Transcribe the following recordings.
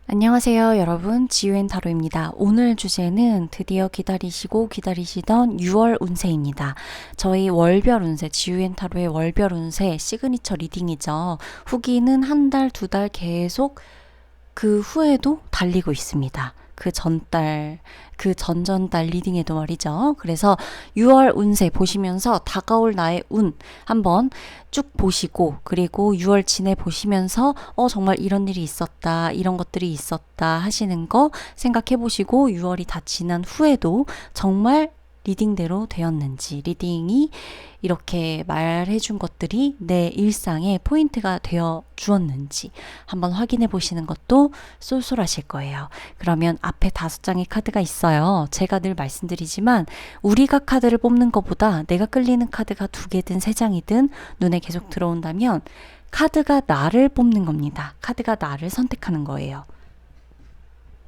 안녕하세요, 여러분. 지유앤 타로입니다. 오늘 주제는 드디어 기다리시고 기다리시던 6월 운세입니다. 저희 월별 운세, 지유앤 타로의 월별 운세 시그니처 리딩이죠. 후기는 한 달, 두 달 계속 그 후에도 달리고 있습니다. 그 전달, 그 전전달 리딩에도 말이죠. 그래서 6월 운세 보시면서 다가올 나의 운 한번 쭉 보시고, 그리고 6월 지내 보시면서 정말 이런 일이 있었다, 이런 것들이 있었다 하시는 거 생각해 보시고, 6월이 다 지난 후에도 정말 리딩대로 되었는지, 리딩이 이렇게 말해준 것들이 내 일상에 포인트가 되어 주었는지 한번 확인해 보시는 것도 쏠쏠하실 거예요. 그러면 앞에 5장의 카드가 있어요. 제가 늘 말씀드리지만 우리가 카드를 뽑는 것보다 내가 끌리는 카드가 2개든 3장이든 눈에 계속 들어온다면 카드가 나를 뽑는 겁니다. 카드가 나를 선택하는 거예요.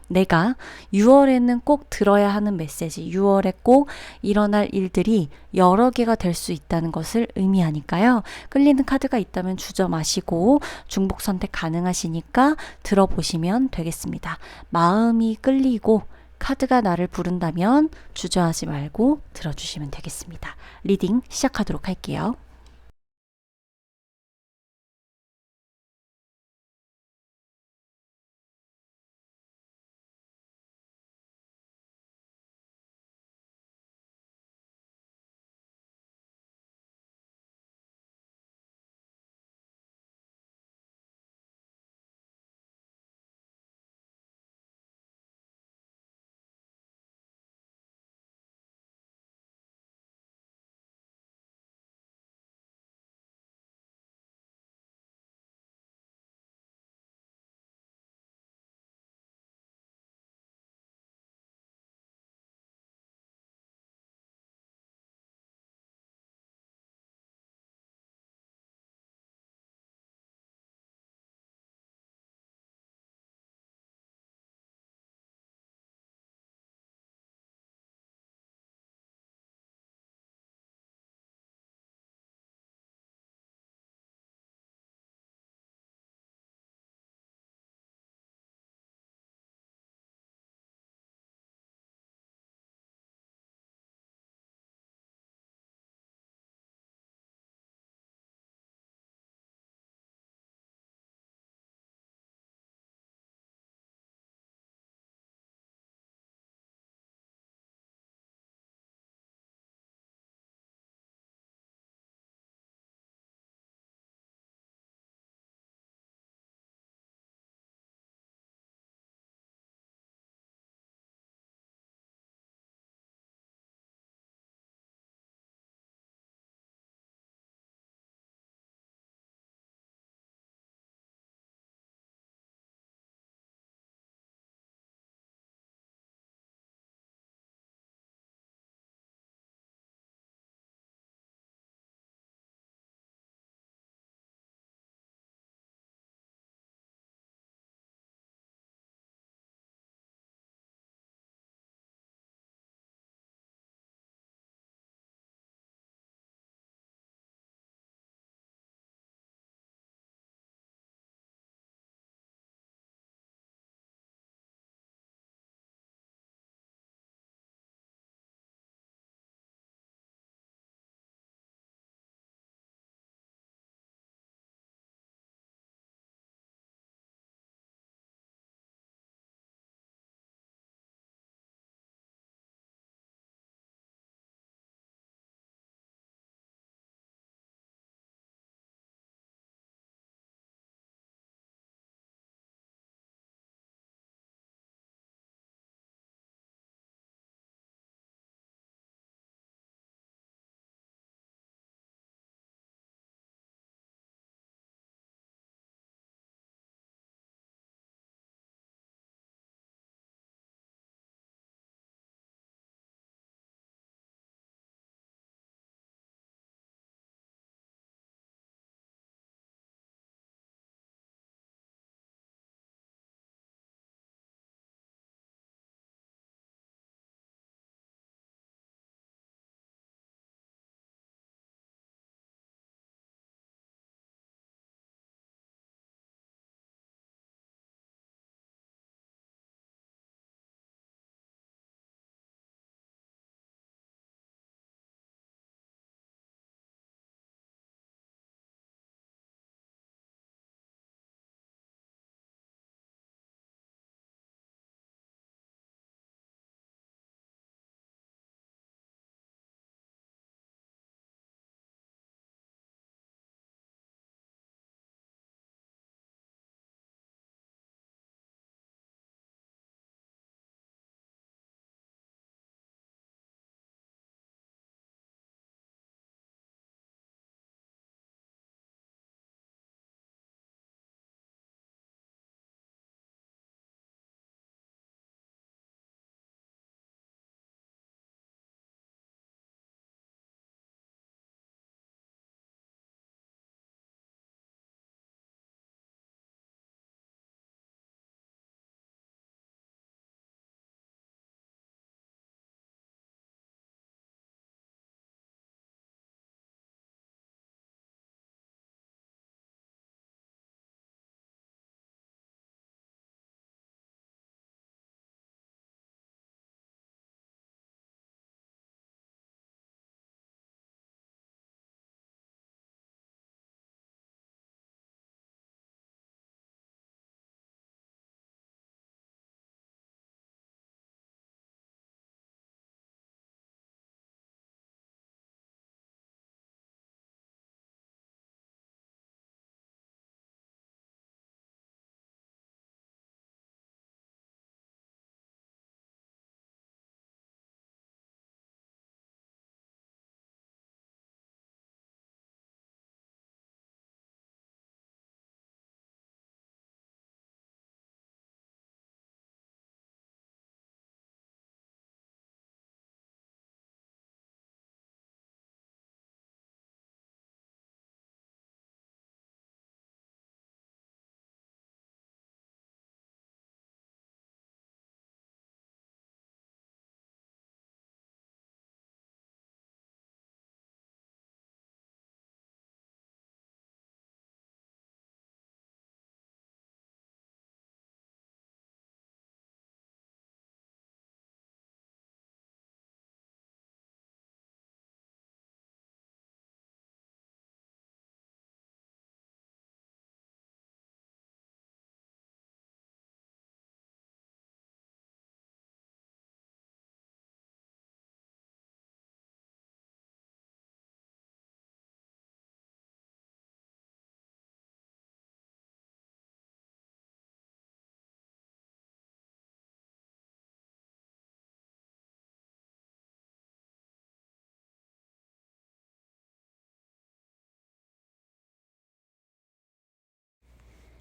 내가 6월에는 꼭 들어야 하는 메시지, 6월에 꼭 일어날 일들이 여러 개가 될 수 있다는 것을 의미하니까요. 끌리는 카드가 있다면 주저 마시고 중복 선택 가능하시니까 들어보시면 되겠습니다. 마음이 끌리고 카드가 나를 부른다면 주저하지 말고 들어주시면 되겠습니다. 리딩 시작하도록 할게요.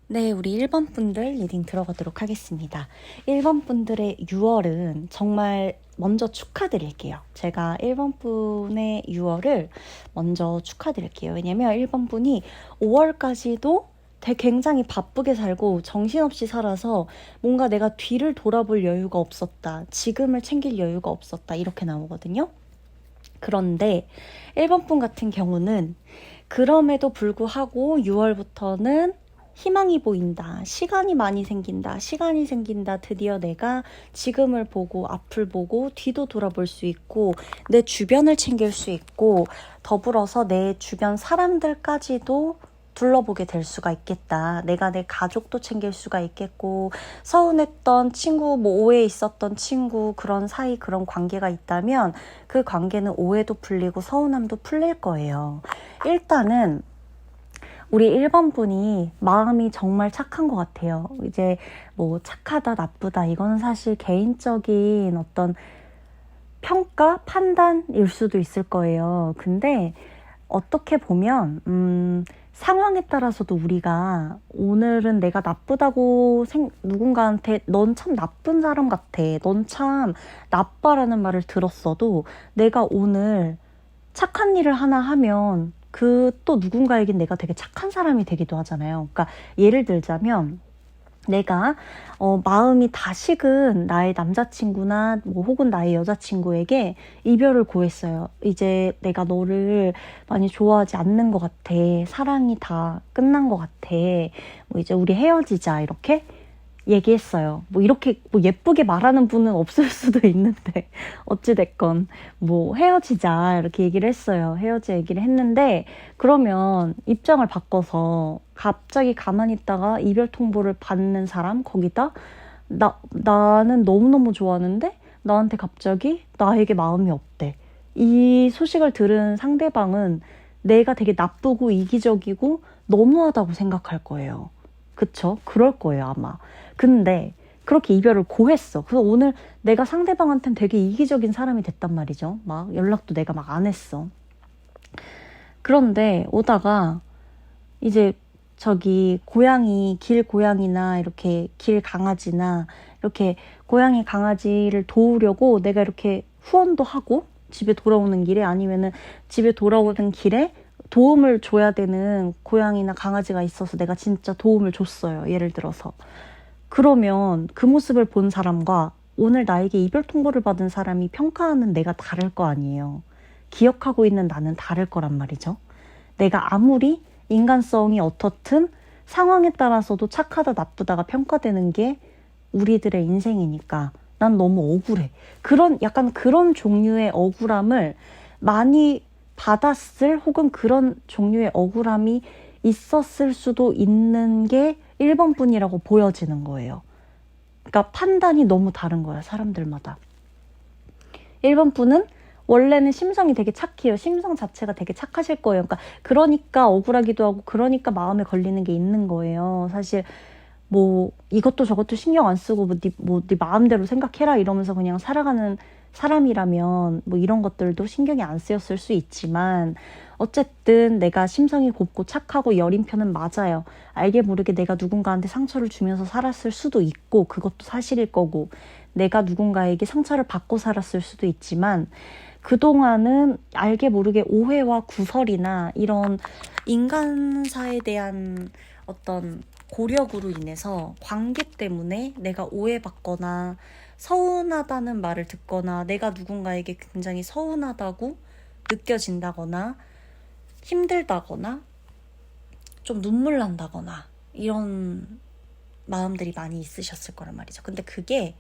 네, 우리 1번 분들 리딩 들어가도록 하겠습니다. 1번 분들의 6월은 정말 먼저 축하드릴게요. 제가 1번 분의 6월을 먼저 축하드릴게요. 왜냐면 1번 분이 5월까지도 굉장히 바쁘게 살고 정신없이 살아서 뭔가 내가 뒤를 돌아볼 여유가 없었다. 지금을 챙길 여유가 없었다. 이렇게 나오거든요. 그런데 1번 분 같은 경우는 그럼에도 불구하고 6월부터는 희망이 보인다. 시간이 많이 생긴다. 시간이 생긴다. 드디어 내가 지금을 보고 앞을 보고 뒤도 돌아볼 수 있고 내 주변을 챙길 수 있고 더불어서 내 주변 사람들까지도 둘러보게 될 수가 있겠다. 내가 내 가족도 챙길 수가 있겠고 서운했던 친구, 뭐 오해 있었던 친구 그런 사이 그런 관계가 있다면 그 관계는 오해도 풀리고 서운함도 풀릴 거예요. 일단은 우리 1번 분이 마음이 정말 착한 것 같아요. 이제 뭐 착하다 나쁘다 이거는 사실 개인적인 어떤 평가 판단일 수도 있을 거예요. 근데 어떻게 보면 상황에 따라서도 우리가 오늘은 내가 나쁘다고 누군가한테 넌 참 나쁜 사람 같아. 넌 참 나빠라는 말을 들었어도 내가 오늘 착한 일을 하나 하면 그 또 누군가에겐 내가 되게 착한 사람이 되기도 하잖아요. 그러니까 예를 들자면 내가 마음이 다 식은 나의 남자친구나 뭐 혹은 나의 여자친구에게 이별을 고했어요. 이제 내가 너를 많이 좋아하지 않는 것 같아. 사랑이 다 끝난 것 같아. 뭐 이제 우리 헤어지자 이렇게 얘기했어요. 뭐 이렇게 뭐 예쁘게 말하는 분은 없을 수도 있는데 어찌됐건 뭐 헤어지자 이렇게 얘기를 했어요. 헤어지자 얘기를 했는데 그러면 입장을 바꿔서 갑자기 가만히 있다가 이별 통보를 받는 사람 거기다 나는 너무너무 좋아하는데 나한테 갑자기 나에게 마음이 없대. 이 소식을 들은 상대방은 내가 되게 나쁘고 이기적이고 너무하다고 생각할 거예요. 그쵸? 그럴 거예요, 아마. 근데 그렇게 이별을 고했어. 그래서 오늘 내가 상대방한테는 되게 이기적인 사람이 됐단 말이죠. 막 연락도 내가 막 안 했어. 그런데 오다가 이제 저기 고양이, 길 고양이나 이렇게 길 강아지나 이렇게 고양이 강아지를 도우려고 내가 이렇게 후원도 하고 집에 돌아오는 길에 아니면은 집에 돌아오는 길에 도움을 줘야 되는 고양이나 강아지가 있어서 내가 진짜 도움을 줬어요. 예를 들어서. 그러면 그 모습을 본 사람과 오늘 나에게 이별 통보를 받은 사람이 평가하는 내가 다를 거 아니에요. 기억하고 있는 나는 다를 거란 말이죠. 내가 아무리 인간성이 어떻든 상황에 따라서도 착하다 나쁘다가 평가되는 게 우리들의 인생이니까 난 너무 억울해. 약간 그런 종류의 억울함을 많이 받았을 혹은 그런 종류의 억울함이 있었을 수도 있는 게 1번 분이라고 보여지는 거예요. 그러니까 판단이 너무 다른 거야, 사람들마다. 1번 분은 원래는 심성이 되게 착해요. 심성 자체가 되게 착하실 거예요. 그러니까 억울하기도 하고 그러니까 마음에 걸리는 게 있는 거예요. 사실 뭐 이것도 저것도 신경 안 쓰고 네 마음대로 생각해라 이러면서 그냥 살아가는 사람이라면 뭐 이런 것들도 신경이 안 쓰였을 수 있지만 어쨌든 내가 심성이 곱고 착하고 여린 편은 맞아요. 알게 모르게 내가 누군가한테 상처를 주면서 살았을 수도 있고 그것도 사실일 거고 내가 누군가에게 상처를 받고 살았을 수도 있지만 그동안은 알게 모르게 오해와 구설이나 이런 인간사에 대한 어떤 고력으로 인해서 관계 때문에 내가 오해받거나 서운하다는 말을 듣거나 내가 누군가에게 굉장히 서운하다고 느껴진다거나 힘들다거나 좀 눈물 난다거나 이런 마음들이 많이 있으셨을 거란 말이죠. 근데 그게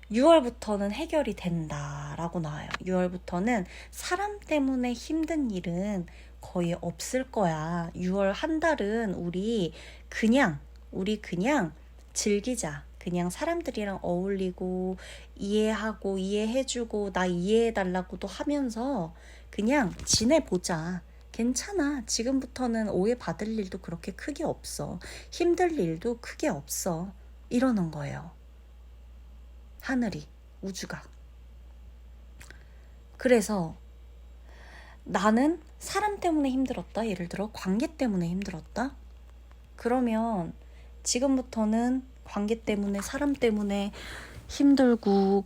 6월부터는 해결이 된다라고 나와요. 6월부터는 사람 때문에 힘든 일은 거의 없을 거야. 6월 한 달은 우리 그냥 즐기자. 그냥 사람들이랑 어울리고 이해하고 이해해주고 나 이해해달라고도 하면서 그냥 지내보자. 괜찮아. 지금부터는 오해받을 일도 그렇게 크게 없어. 힘들 일도 크게 없어. 이러는 거예요. 하늘이, 우주가. 그래서 나는 사람 때문에 힘들었다. 예를 들어 관계 때문에 힘들었다. 그러면 지금부터는 관계 때문에, 사람 때문에 힘들고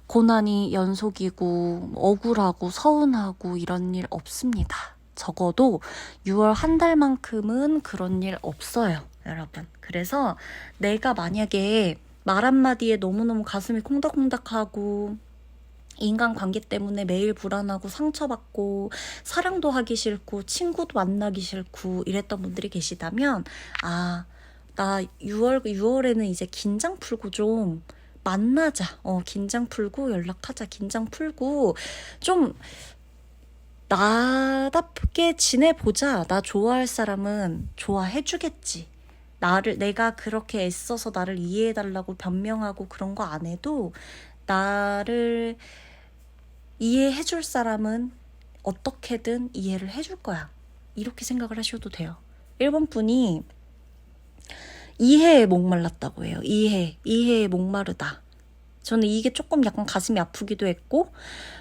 고난이 연속이고 억울하고 서운하고 이런 일 없습니다. 적어도 6월 한 달만큼은 그런 일 없어요, 여러분. 그래서 내가 만약에 말 한마디에 너무너무 가슴이 콩닥콩닥하고 인간관계 때문에 매일 불안하고 상처받고 사랑도 하기 싫고 친구도 만나기 싫고 이랬던 분들이 계시다면, 아, 나 6월에는 이제 긴장 풀고 좀 만나자. 긴장 풀고 연락하자. 긴장 풀고 좀 나답게 지내보자. 나 좋아할 사람은 좋아해주겠지. 내가 그렇게 애써서 나를 이해해달라고 변명하고 그런 거 안 해도 나를 이해해줄 사람은 어떻게든 이해를 해줄 거야. 이렇게 생각을 하셔도 돼요. 1번 분이 이해에 목말랐다고 해요. 이해에 목마르다. 저는 이게 조금 약간 가슴이 아프기도 했고,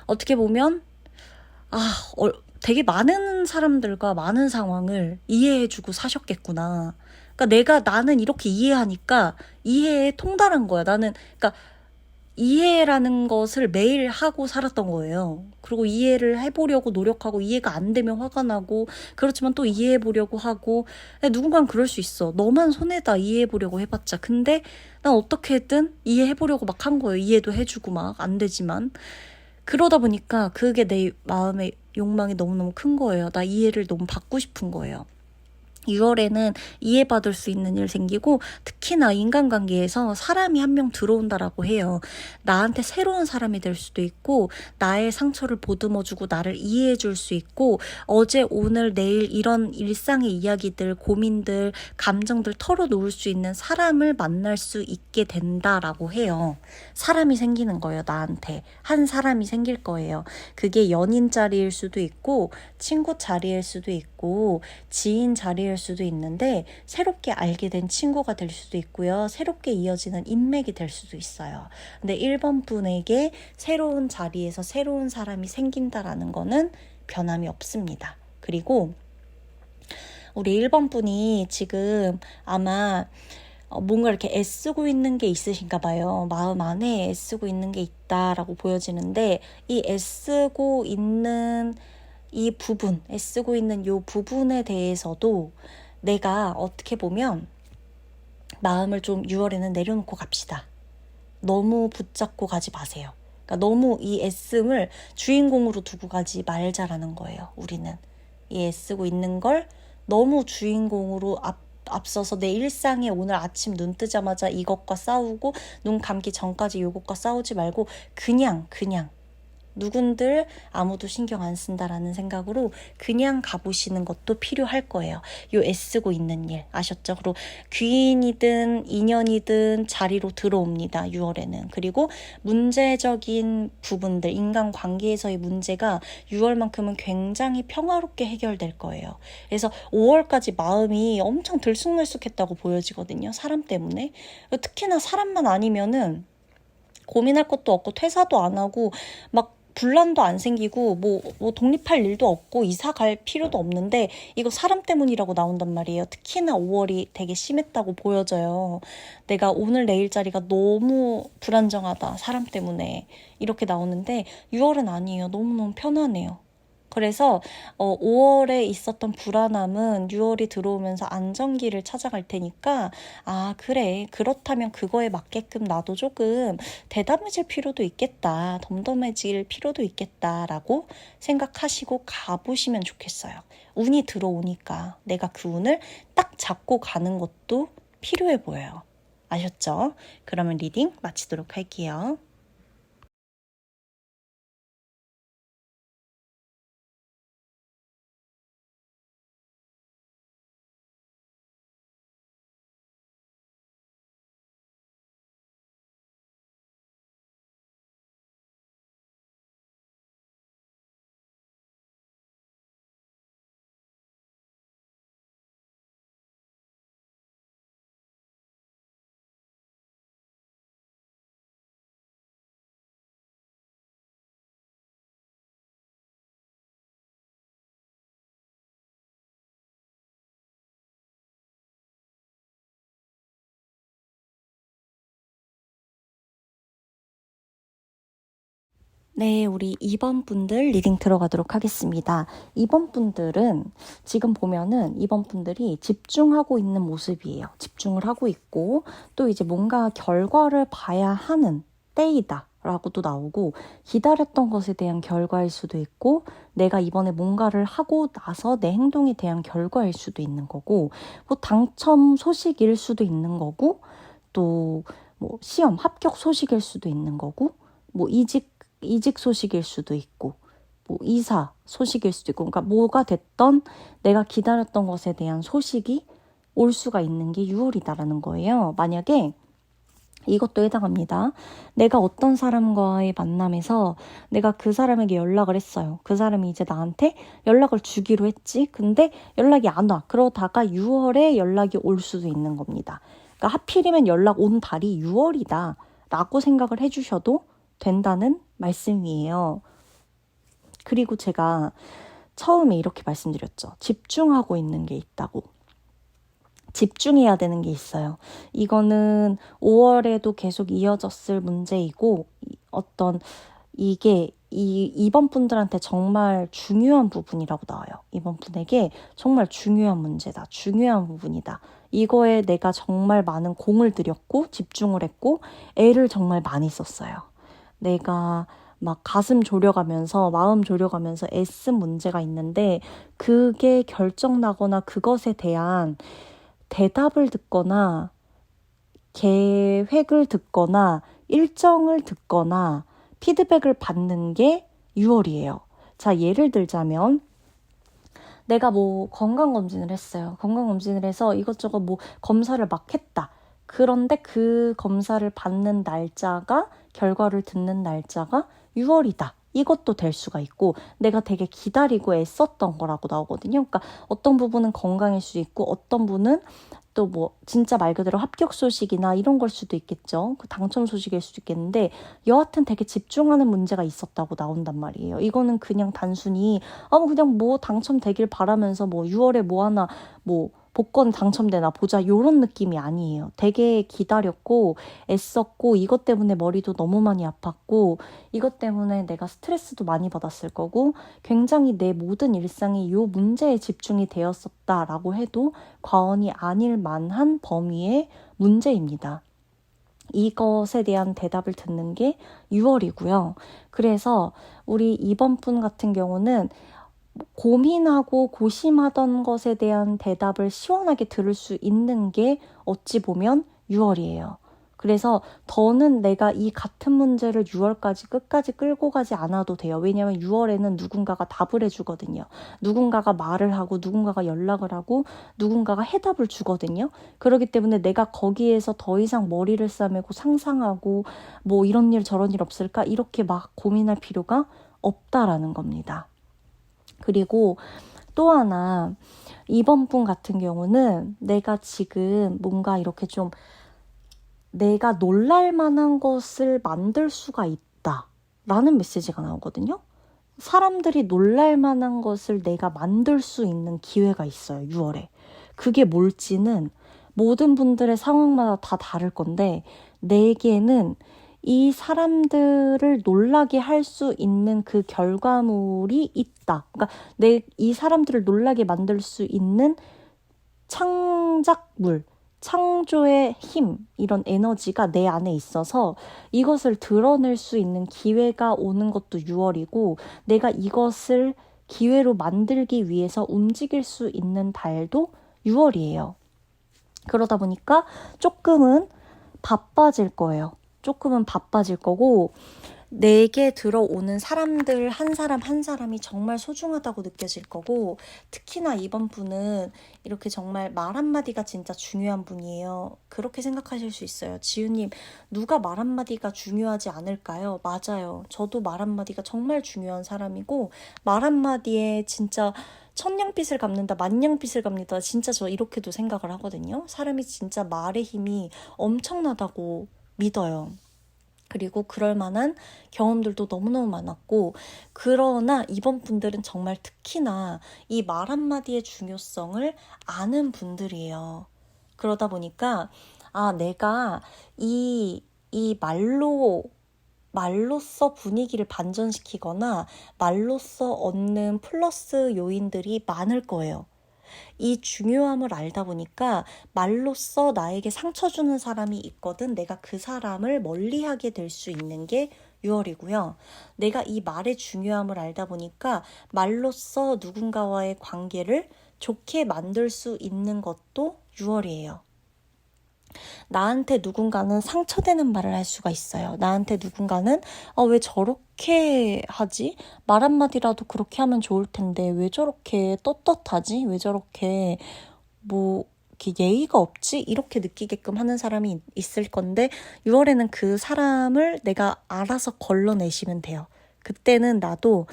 어떻게 보면 되게 많은 사람들과 많은 상황을 이해해주고 사셨겠구나. 그러니까 나는 이렇게 이해하니까 이해에 통달한 거야. 그러니까 이해라는 것을 매일 하고 살았던 거예요. 그리고 이해를 해보려고 노력하고 이해가 안 되면 화가 나고, 그렇지만 또 이해해보려고 하고. 누군가는 그럴 수 있어. 너만 손해다, 이해해보려고 해봤자. 근데 난 어떻게든 이해해보려고 막 한 거예요. 이해도 해주고 막 안 되지만. 그러다 보니까 그게 내 마음의 욕망이 너무너무 큰 거예요. 나 이해를 너무 받고 싶은 거예요. 6월에는 이해받을 수 있는 일 생기고, 특히나 인간관계에서 사람이 한 명 들어온다라고 해요. 나한테 새로운 사람이 될 수도 있고, 나의 상처를 보듬어주고 나를 이해해줄 수 있고, 어제 오늘 내일 이런 일상의 이야기들, 고민들, 감정들 털어놓을 수 있는 사람을 만날 수 있게 된다라고 해요. 사람이 생기는 거예요. 나한테 한 사람이 생길 거예요. 그게 연인 자리일 수도 있고, 친구 자리일 수도 있고, 지인 자리일 수도 있는데, 새롭게 알게 된 친구가 될 수도 있고요. 새롭게 이어지는 인맥이 될 수도 있어요. 근데 1번 분에게 새로운 자리에서 새로운 사람이 생긴다라는 거는 변함이 없습니다. 그리고 우리 1번 분이 지금 아마 뭔가 이렇게 애쓰고 있는 게 있으신가 봐요. 마음 안에 애쓰고 있는 게 있다라고 보여지는데, 이 애쓰고 있는 이 부분, 애쓰고 있는 이 부분에 대해서도 내가 어떻게 보면 마음을 좀 6월에는 내려놓고 갑시다. 너무 붙잡고 가지 마세요. 그러니까 너무 이 애씀을 주인공으로 두고 가지 말자라는 거예요. 우리는 이 애쓰고 있는 걸 너무 주인공으로 앞서서 내 일상에 오늘 아침 눈 뜨자마자 이것과 싸우고 눈 감기 전까지 이것과 싸우지 말고 그냥 누군들 아무도 신경 안 쓴다라는 생각으로 그냥 가보시는 것도 필요할 거예요. 요 애쓰고 있는 일 아셨죠? 그리고 귀인이든 인연이든 자리로 들어옵니다. 6월에는. 그리고 문제적인 부분들, 인간관계에서의 문제가 6월만큼은 굉장히 평화롭게 해결될 거예요. 그래서 5월까지 마음이 엄청 들쑥날쑥했다고 보여지거든요. 사람 때문에. 특히나 사람만 아니면은 고민할 것도 없고 퇴사도 안 하고 막 분란도 안 생기고 뭐 독립할 일도 없고 이사 갈 필요도 없는데, 이거 사람 때문이라고 나온단 말이에요. 특히나 5월이 되게 심했다고 보여져요. 내가 오늘 내일 자리가 너무 불안정하다, 사람 때문에, 이렇게 나오는데 6월은 아니에요. 너무너무 편안해요. 그래서 5월에 있었던 불안함은 6월이 들어오면서 안정기를 찾아갈 테니까, 그래, 그렇다면 그거에 맞게끔 나도 조금 대담해질 필요도 있겠다, 덤덤해질 필요도 있겠다라고 생각하시고 가보시면 좋겠어요. 운이 들어오니까 내가 그 운을 딱 잡고 가는 것도 필요해 보여요. 아셨죠? 그러면 리딩 마치도록 할게요. 네, 우리 2번 분들 리딩 들어가도록 하겠습니다. 2번 분들은 지금 보면은 2번 분들이 집중하고 있는 모습이에요. 집중을 하고 있고 또 이제 뭔가 결과를 봐야 하는 때이다 라고도 나오고 기다렸던 것에 대한 결과일 수도 있고 내가 이번에 뭔가를 하고 나서 내 행동에 대한 결과일 수도 있는 거고 뭐 당첨 소식일 수도 있는 거고 또 뭐 시험 합격 소식일 수도 있는 거고 뭐 이직 소식일 수도 있고, 뭐 이사 소식일 수도 있고, 그러니까 뭐가 됐던 내가 기다렸던 것에 대한 소식이 올 수가 있는 게 6월이다라는 거예요. 만약에 이것도 해당합니다. 내가 어떤 사람과의 만남에서 내가 그 사람에게 연락을 했어요. 그 사람이 이제 나한테 연락을 주기로 했지. 근데 연락이 안 와. 그러다가 6월에 연락이 올 수도 있는 겁니다. 그러니까 하필이면 연락 온 달이 6월이다 라고 생각을 해주셔도 된다는 말씀이에요. 그리고 제가 처음에 이렇게 말씀드렸죠. 집중하고 있는 게 있다고. 집중해야 되는 게 있어요. 이거는 5월에도 계속 이어졌을 문제이고 이게 이번 분들한테 정말 중요한 부분이라고 나와요. 이번 분에게 정말 중요한 문제다. 중요한 부분이다. 이거에 내가 정말 많은 공을 들였고 집중을 했고 애를 정말 많이 썼어요. 내가 막 가슴 졸여가면서 마음 졸여가면서 애쓴 문제가 있는데 그게 결정나거나 그것에 대한 대답을 듣거나 계획을 듣거나 일정을 듣거나 피드백을 받는 게 6월이에요. 자, 예를 들자면 내가 뭐 건강검진을 했어요. 건강검진을 해서 이것저것 뭐 검사를 막 했다. 그런데 그 검사를 받는 날짜가 결과를 듣는 날짜가 6월이다. 이것도 될 수가 있고 내가 되게 기다리고 애썼던 거라고 나오거든요. 그러니까 어떤 부분은 건강일 수 있고 어떤 분은 또 뭐 진짜 말 그대로 합격 소식이나 이런 걸 수도 있겠죠. 그 당첨 소식일 수도 있겠는데 여하튼 되게 집중하는 문제가 있었다고 나온단 말이에요. 이거는 그냥 단순히 그냥 뭐 당첨되길 바라면서 뭐 6월에 뭐 하나 뭐 복권 당첨되나 보자 요런 느낌이 아니에요. 되게 기다렸고 애썼고 이것 때문에 머리도 너무 많이 아팠고 이것 때문에 내가 스트레스도 많이 받았을 거고 굉장히 내 모든 일상이 요 문제에 집중이 되었었다라고 해도 과언이 아닐 만한 범위의 문제입니다. 이것에 대한 대답을 듣는 게 6월이고요. 그래서 우리 이번 분 같은 경우는 고민하고 고심하던 것에 대한 대답을 시원하게 들을 수 있는 게 어찌 보면 6월이에요. 그래서 더는 내가 이 같은 문제를 6월까지 끝까지 끌고 가지 않아도 돼요. 왜냐하면 6월에는 누군가가 답을 해주거든요. 누군가가 말을 하고 누군가가 연락을 하고 누군가가 해답을 주거든요. 그렇기 때문에 내가 거기에서 더 이상 머리를 싸매고 상상하고 뭐 이런 일 저런 일 없을까 이렇게 막 고민할 필요가 없다라는 겁니다. 그리고 또 하나 이번 분 같은 경우는 내가 지금 뭔가 이렇게 좀 내가 놀랄 만한 것을 만들 수가 있다 라는 메시지가 나오거든요. 사람들이 놀랄 만한 것을 내가 만들 수 있는 기회가 있어요. 6월에. 그게 뭘지는 모든 분들의 상황마다 다 다를 건데 내게는 이 사람들을 놀라게 할 수 있는 그 결과물이 있다. 그러니까 이 사람들을 놀라게 만들 수 있는 창작물, 창조의 힘, 이런 에너지가 내 안에 있어서 이것을 드러낼 수 있는 기회가 오는 것도 6월이고 내가 이것을 기회로 만들기 위해서 움직일 수 있는 달도 6월이에요. 그러다 보니까 조금은 바빠질 거예요. 조금은 바빠질 거고 내게 들어오는 사람들 한 사람 한 사람이 정말 소중하다고 느껴질 거고 특히나 이번 분은 이렇게 정말 말 한마디가 진짜 중요한 분이에요. 그렇게 생각하실 수 있어요. 지우님 누가 말 한마디가 중요하지 않을까요? 맞아요. 저도 말 한마디가 정말 중요한 사람이고 말 한마디에 진짜 천냥빚을 갚는다 만냥빚을 갚는다 진짜 저 이렇게도 생각을 하거든요. 사람이 진짜 말의 힘이 엄청나다고 믿어요. 그리고 그럴 만한 경험들도 너무너무 많았고 그러나 이번 분들은 정말 특히나 이 말 한마디의 중요성을 아는 분들이에요. 그러다 보니까 내가 이 말로 말로써 분위기를 반전시키거나 말로써 얻는 플러스 요인들이 많을 거예요. 이 중요함을 알다 보니까 말로써 나에게 상처 주는 사람이 있거든 내가 그 사람을 멀리하게 될 수 있는 게 6월이고요. 내가 이 말의 중요함을 알다 보니까 말로써 누군가와의 관계를 좋게 만들 수 있는 것도 6월이에요. 나한테 누군가는 상처되는 말을 할 수가 있어요. 나한테 누군가는 왜 저렇게 하지? 말 한마디라도 그렇게 하면 좋을 텐데 왜 저렇게 떳떳하지? 왜 저렇게 뭐 이렇게 예의가 없지? 이렇게 느끼게끔 하는 사람이 있을 건데 6월에는 그 사람을 내가 알아서 걸러내시면 돼요. 그때는 나도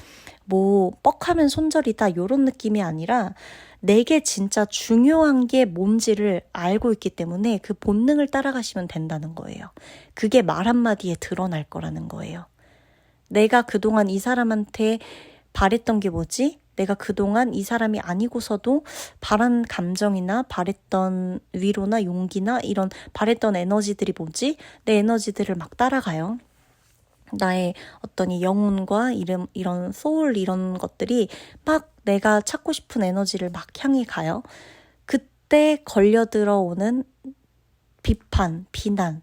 뭐 뻑하면 손절이다 이런 느낌이 아니라 내게 진짜 중요한 게 뭔지를 알고 있기 때문에 그 본능을 따라가시면 된다는 거예요. 그게 말 한마디에 드러날 거라는 거예요. 내가 그동안 이 사람한테 바랬던 게 뭐지? 내가 그동안 이 사람이 아니고서도 바란 감정이나 바랬던 위로나 용기나 이런 바랬던 에너지들이 뭐지? 내 에너지들을 막 따라가요. 나의 어떤 이 영혼과 이런 소울 이런 것들이 막 내가 찾고 싶은 에너지를 막 향해 가요. 그때 걸려 들어오는 비판, 비난,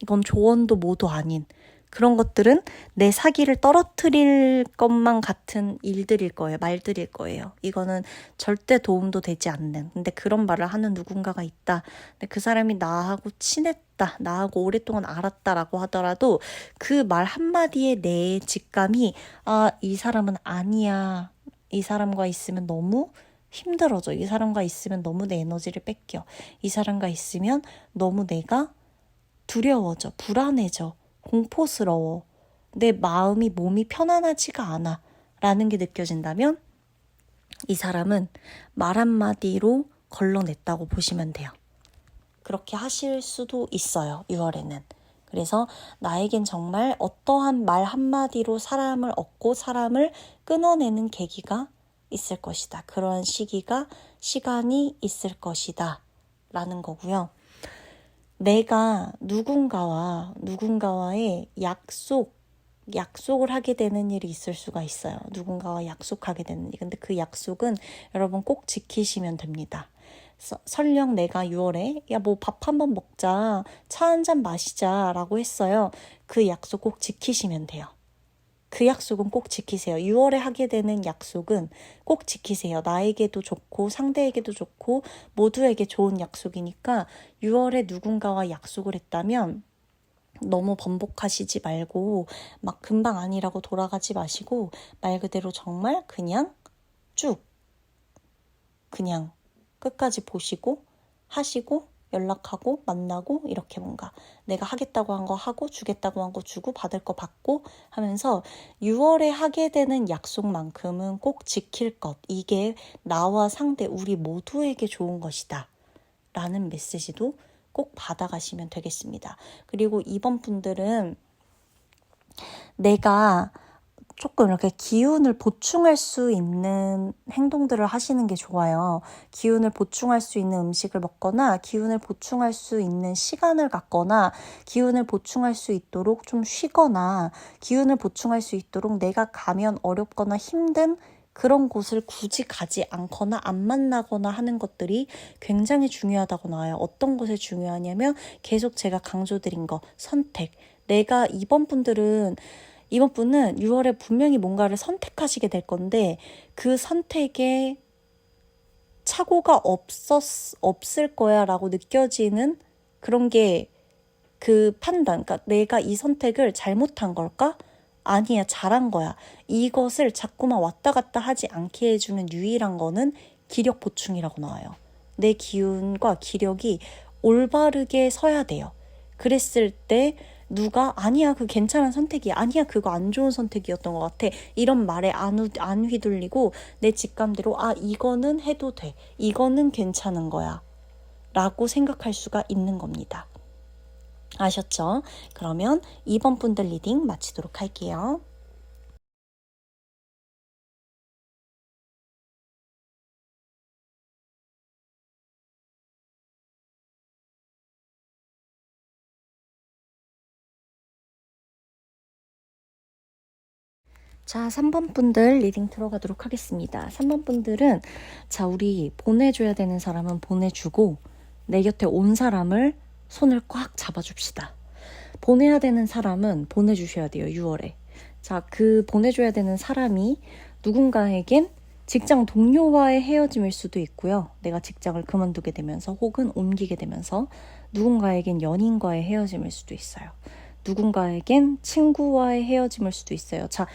이건 조언도 모두 아닌 그런 것들은 내 사기를 떨어뜨릴 것만 같은 일들일 거예요. 말들일 거예요. 이거는 절대 도움도 되지 않는. 근데 그런 말을 하는 누군가가 있다. 근데 그 사람이 나하고 친했다. 나하고 오랫동안 알았다라고 하더라도 그 말 한마디에 내 직감이 이 사람은 아니야. 이 사람과 있으면 너무 힘들어져. 이 사람과 있으면 너무 내 에너지를 뺏겨. 이 사람과 있으면 너무 내가 두려워져. 불안해져. 공포스러워. 내 마음이 몸이 편안하지가 않아. 라는 게 느껴진다면 이 사람은 말 한마디로 걸러냈다고 보시면 돼요. 그렇게 하실 수도 있어요. 6월에는. 그래서 나에겐 정말 어떠한 말 한마디로 사람을 얻고 사람을 끊어내는 계기가 있을 것이다. 그러한 시간이 있을 것이다. 라는 거고요. 내가 누군가와의 약속을 하게 되는 일이 있을 수가 있어요. 누군가와 약속하게 되는 일. 근데 그 약속은 여러분 꼭 지키시면 됩니다. 설령 내가 6월에 뭐 밥 한번 먹자, 차 한잔 마시자 라고 했어요. 그 약속 꼭 지키시면 돼요. 그 약속은 꼭 지키세요. 6월에 하게 되는 약속은 꼭 지키세요. 나에게도 좋고 상대에게도 좋고 모두에게 좋은 약속이니까 6월에 누군가와 약속을 했다면 너무 번복하시지 말고 막 금방 아니라고 돌아가지 마시고 말 그대로 정말 그냥 끝까지 보시고 하시고 연락하고 만나고 이렇게 뭔가 내가 하겠다고 한 거 하고 주겠다고 한 거 주고 받을 거 받고 하면서 6월에 하게 되는 약속만큼은 꼭 지킬 것. 이게 나와 상대 우리 모두에게 좋은 것이다. 라는 메시지도 꼭 받아가시면 되겠습니다. 그리고 이번 분들은 내가 조금 이렇게 기운을 보충할 수 있는 행동들을 하시는 게 좋아요. 기운을 보충할 수 있는 음식을 먹거나 기운을 보충할 수 있는 시간을 갖거나 기운을 보충할 수 있도록 좀 쉬거나 기운을 보충할 수 있도록 내가 가면 어렵거나 힘든 그런 곳을 굳이 가지 않거나 안 만나거나 하는 것들이 굉장히 중요하다고 나와요. 어떤 것이 중요하냐면 계속 제가 강조드린 거 선택. 내가 이번 분은 6월에 분명히 뭔가를 선택하시게 될 건데 그 선택에 착오가 없을 거야 라고 느껴지는 그런 게 그 판단, 그러니까 내가 이 선택을 잘못한 걸까? 아니야, 잘한 거야. 이것을 자꾸만 왔다 갔다 하지 않게 해주는 유일한 거는 기력 보충이라고 나와요. 내 기운과 기력이 올바르게 서야 돼요. 그랬을 때 누가 아니야 그 괜찮은 선택이야 아니야 그거 안 좋은 선택이었던 것 같아 이런 말에 안 휘둘리고 내 직감대로 이거는 해도 돼 이거는 괜찮은 거야 라고 생각할 수가 있는 겁니다. 아셨죠? 그러면 2번 분들 리딩 마치도록 할게요. 자, 3번 분들 리딩 들어가도록 하겠습니다. 3번 분들은 자, 우리 보내줘야 되는 사람은 보내주고 내 곁에 온 사람을 손을 꽉 잡아줍시다. 보내야 되는 사람은 보내주셔야 돼요. 6월에. 자, 그 보내줘야 되는 사람이 누군가에겐 직장 동료와의 헤어짐일 수도 있고요. 내가 직장을 그만두게 되면서 혹은 옮기게 되면서 누군가에겐 연인과의 헤어짐일 수도 있어요. 누군가에겐 친구와의 헤어짐일 수도 있어요. 자,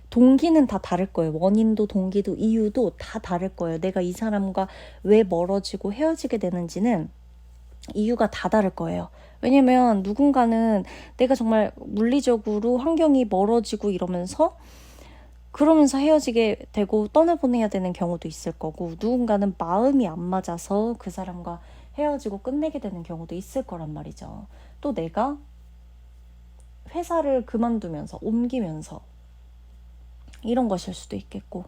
동기는 다 다를 거예요. 원인도 동기도 이유도 다 다를 거예요. 내가 이 사람과 왜 멀어지고 헤어지게 되는지는 이유가 다 다를 거예요. 왜냐면 누군가는 내가 정말 물리적으로 환경이 멀어지고 그러면서 헤어지게 되고 떠나보내야 되는 경우도 있을 거고, 누군가는 마음이 안 맞아서 그 사람과 헤어지고 끝내게 되는 경우도 있을 거란 말이죠. 또 내가 회사를 그만두면서 옮기면서 이런 것일 수도 있겠고,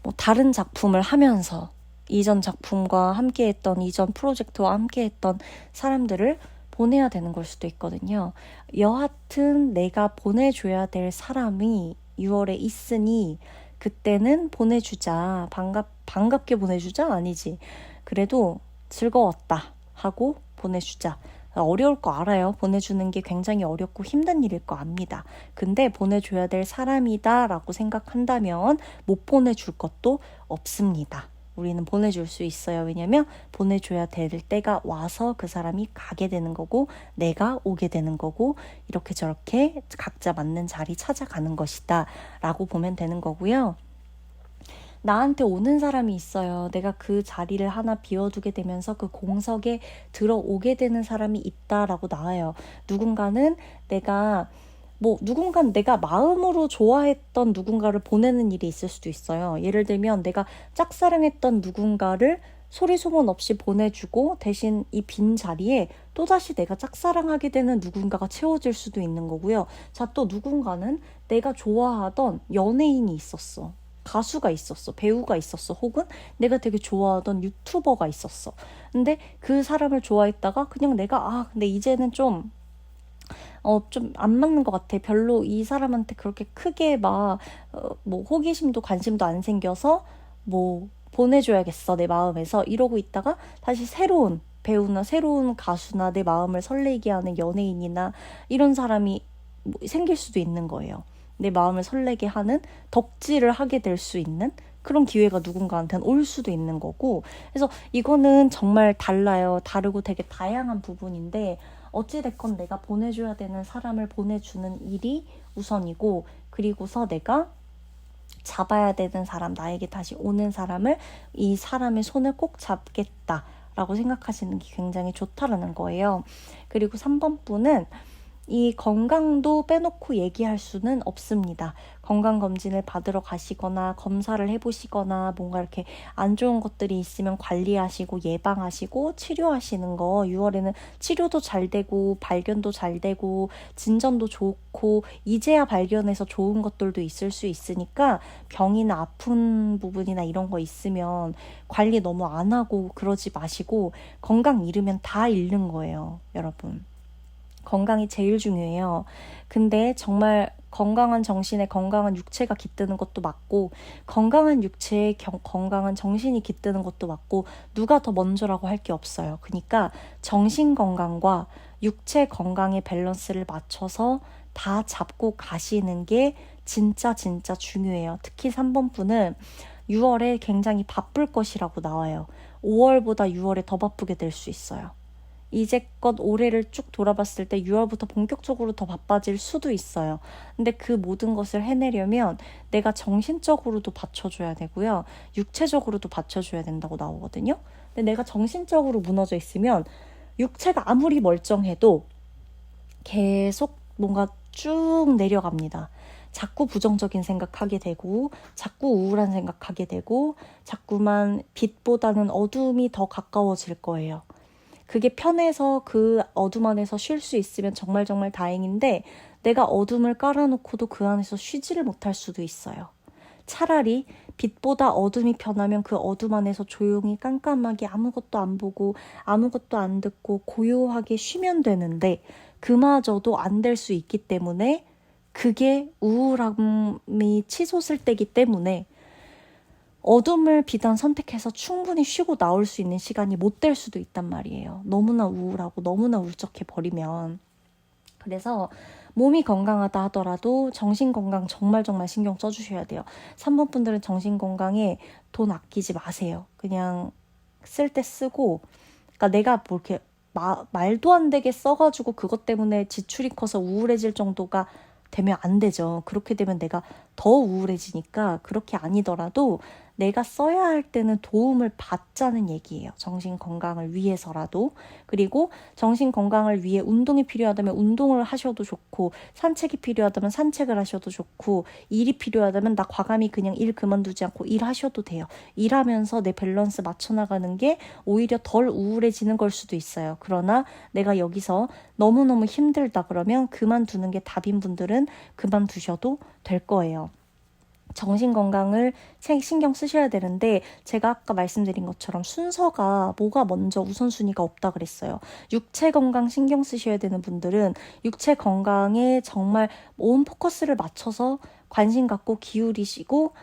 뭐 다른 작품을 하면서 이전 작품과 함께했던 이전 프로젝트와 함께했던 사람들을 보내야 되는 걸 수도 있거든요. 여하튼 내가 보내줘야 될 사람이 6월에 있으니 그때는 보내주자. 반갑게 보내주자? 아니지. 그래도 즐거웠다 하고 보내주자. 어려울 거 알아요. 보내주는 게 굉장히 어렵고 힘든 일일 거 압니다. 근데 보내줘야 될 사람이다 라고 생각한다면 못 보내줄 것도 없습니다. 우리는 보내줄 수 있어요. 왜냐면 보내줘야 될 때가 와서 그 사람이 가게 되는 거고 내가 오게 되는 거고 이렇게 저렇게 각자 맞는 자리 찾아가는 것이다 라고 보면 되는 거고요. 나한테 오는 사람이 있어요. 내가 그 자리를 하나 비워두게 되면서 그 공석에 들어오게 되는 사람이 있다라고 나와요. 누군가는 내가 마음으로 좋아했던 누군가를 보내는 일이 있을 수도 있어요. 예를 들면 내가 짝사랑했던 누군가를 소리 소문 없이 보내주고 대신 이 빈 자리에 또다시 내가 짝사랑하게 되는 누군가가 채워질 수도 있는 거고요. 자, 또 누군가는 내가 좋아하던 연예인이 있었어. 가수가 있었어. 배우가 있었어. 혹은 내가 되게 좋아하던 유튜버가 있었어. 근데 그 사람을 좋아했다가 그냥 근데 이제는 좀 안 맞는 것 같아. 별로 이 사람한테 그렇게 크게 호기심도 관심도 안 생겨서 보내줘야겠어. 내 마음에서. 이러고 있다가 다시 새로운 배우나 새로운 가수나 내 마음을 설레게 하는 연예인이나 이런 사람이 생길 수도 있는 거예요. 내 마음을 설레게 하는 덕질을 하게 될 수 있는 그런 기회가 누군가한테는 올 수도 있는 거고, 그래서 이거는 정말 달라요. 다르고 되게 다양한 부분인데 어찌됐건 내가 보내줘야 되는 사람을 보내주는 일이 우선이고, 그리고서 내가 잡아야 되는 사람, 나에게 다시 오는 사람을 이 사람의 손을 꼭 잡겠다라고 생각하시는 게 굉장히 좋다라는 거예요. 그리고 3번 분은 이 건강도 빼놓고 얘기할 수는 없습니다. 건강검진을 받으러 가시거나 검사를 해보시거나 뭔가 이렇게 안 좋은 것들이 있으면 관리하시고 예방하시고 치료하시는 거, 6월에는 치료도 잘 되고 발견도 잘 되고 진전도 좋고 이제야 발견해서 좋은 것들도 있을 수 있으니까 병이나 아픈 부분이나 이런 거 있으면 관리 너무 안 하고 그러지 마시고, 건강 잃으면 다 잃는 거예요, 여러분. 건강이 제일 중요해요. 근데 정말 건강한 정신에 건강한 육체가 깃드는 것도 맞고, 건강한 육체에 건강한 정신이 깃드는 것도 맞고, 누가 더 먼저라고 할 게 없어요. 그러니까 정신 건강과 육체 건강의 밸런스를 맞춰서 다 잡고 가시는 게 진짜 중요해요. 특히 3번 분은 6월에 굉장히 바쁠 것이라고 나와요. 5월보다 6월에 더 바쁘게 될 수 있어요. 이제껏 올해를 쭉 돌아봤을 때 6월부터 본격적으로 더 바빠질 수도 있어요. 근데 그 모든 것을 해내려면 내가 정신적으로도 받쳐줘야 되고요. 육체적으로도 받쳐줘야 된다고 나오거든요. 근데 내가 정신적으로 무너져 있으면 육체가 아무리 멀쩡해도 계속 뭔가 쭉 내려갑니다. 자꾸 부정적인 생각하게 되고 자꾸 우울한 생각하게 되고 자꾸만 빛보다는 어둠이 더 가까워질 거예요. 그게 편해서 그 어둠 안에서 쉴 수 있으면 정말 다행인데, 내가 어둠을 깔아놓고도 그 안에서 쉬지를 못할 수도 있어요. 차라리 빛보다 어둠이 편하면 그 어둠 안에서 조용히 깜깜하게 아무것도 안 보고 아무것도 안 듣고 고요하게 쉬면 되는데, 그마저도 안 될 수 있기 때문에 그게 우울함이 치솟을 때기 때문에 어둠을 비단 선택해서 충분히 쉬고 나올 수 있는 시간이 못 될 수도 있단 말이에요. 너무나 우울하고 너무나 울적해 버리면. 그래서 몸이 건강하다 하더라도 정신 건강 정말 정말 신경 써주셔야 돼요. 3번 분들은 정신 건강에 돈 아끼지 마세요. 그냥 쓸 때 쓰고, 그러니까 내가 뭐 이렇게 말도 안 되게 써가지고 그것 때문에 지출이 커서 우울해질 정도가 되면 안 되죠. 그렇게 되면 내가 더 우울해지니까 그렇게 아니더라도 내가 써야 할 때는 도움을 받자는 얘기예요. 정신 건강을 위해서라도. 그리고 정신 건강을 위해 운동이 필요하다면 운동을 하셔도 좋고, 산책이 필요하다면 산책을 하셔도 좋고, 일이 필요하다면 나 과감히 그냥 일 그만두지 않고 일하셔도 돼요. 일하면서 내 밸런스 맞춰나가는 게 오히려 덜 우울해지는 걸 수도 있어요. 그러나 내가 여기서 너무너무 힘들다 그러면 그만두는 게 답인 분들은 그만두셔도 될 거예요. 정신 건강을 신경 쓰셔야 되는데, 제가 아까 말씀드린 것처럼 순서가 뭐가 먼저 우선순위가 없다 그랬어요. 육체 건강 신경 쓰셔야 되는 분들은 육체 건강에 정말 온 포커스를 맞춰서 관심 갖고 기울이시고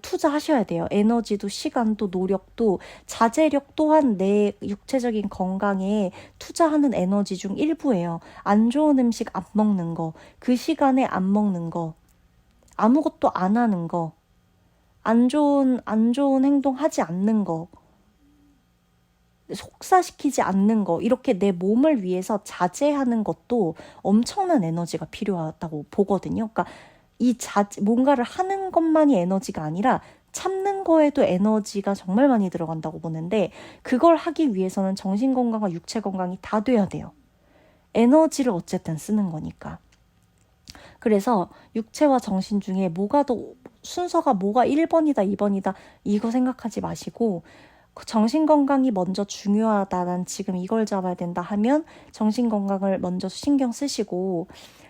투자하셔야 돼요. 에너지도 시간도 노력도 자제력 또한 내 육체적인 건강에 투자하는 에너지 중 일부예요. 안 좋은 음식 안 먹는 거, 그 시간에 안 먹는 거, 아무것도 안 하는 거, 안 좋은 행동 하지 않는 거, 속사시키지 않는 거, 이렇게 내 몸을 위해서 자제하는 것도 엄청난 에너지가 필요하다고 보거든요. 그러니까 뭔가를 하는 것만이 에너지가 아니라 참는 거에도 에너지가 정말 많이 들어간다고 보는데, 그걸 하기 위해서는 정신 건강과 육체 건강이 다 돼야 돼요. 에너지를 어쨌든 쓰는 거니까. 그래서 육체와 정신 중에 순서가 뭐가 1번이다, 2번이다, 이거 생각하지 마시고, 정신 건강이 먼저 중요하다, 난 지금 이걸 잡아야 된다 하면 정신 건강을 먼저 신경 쓰시고,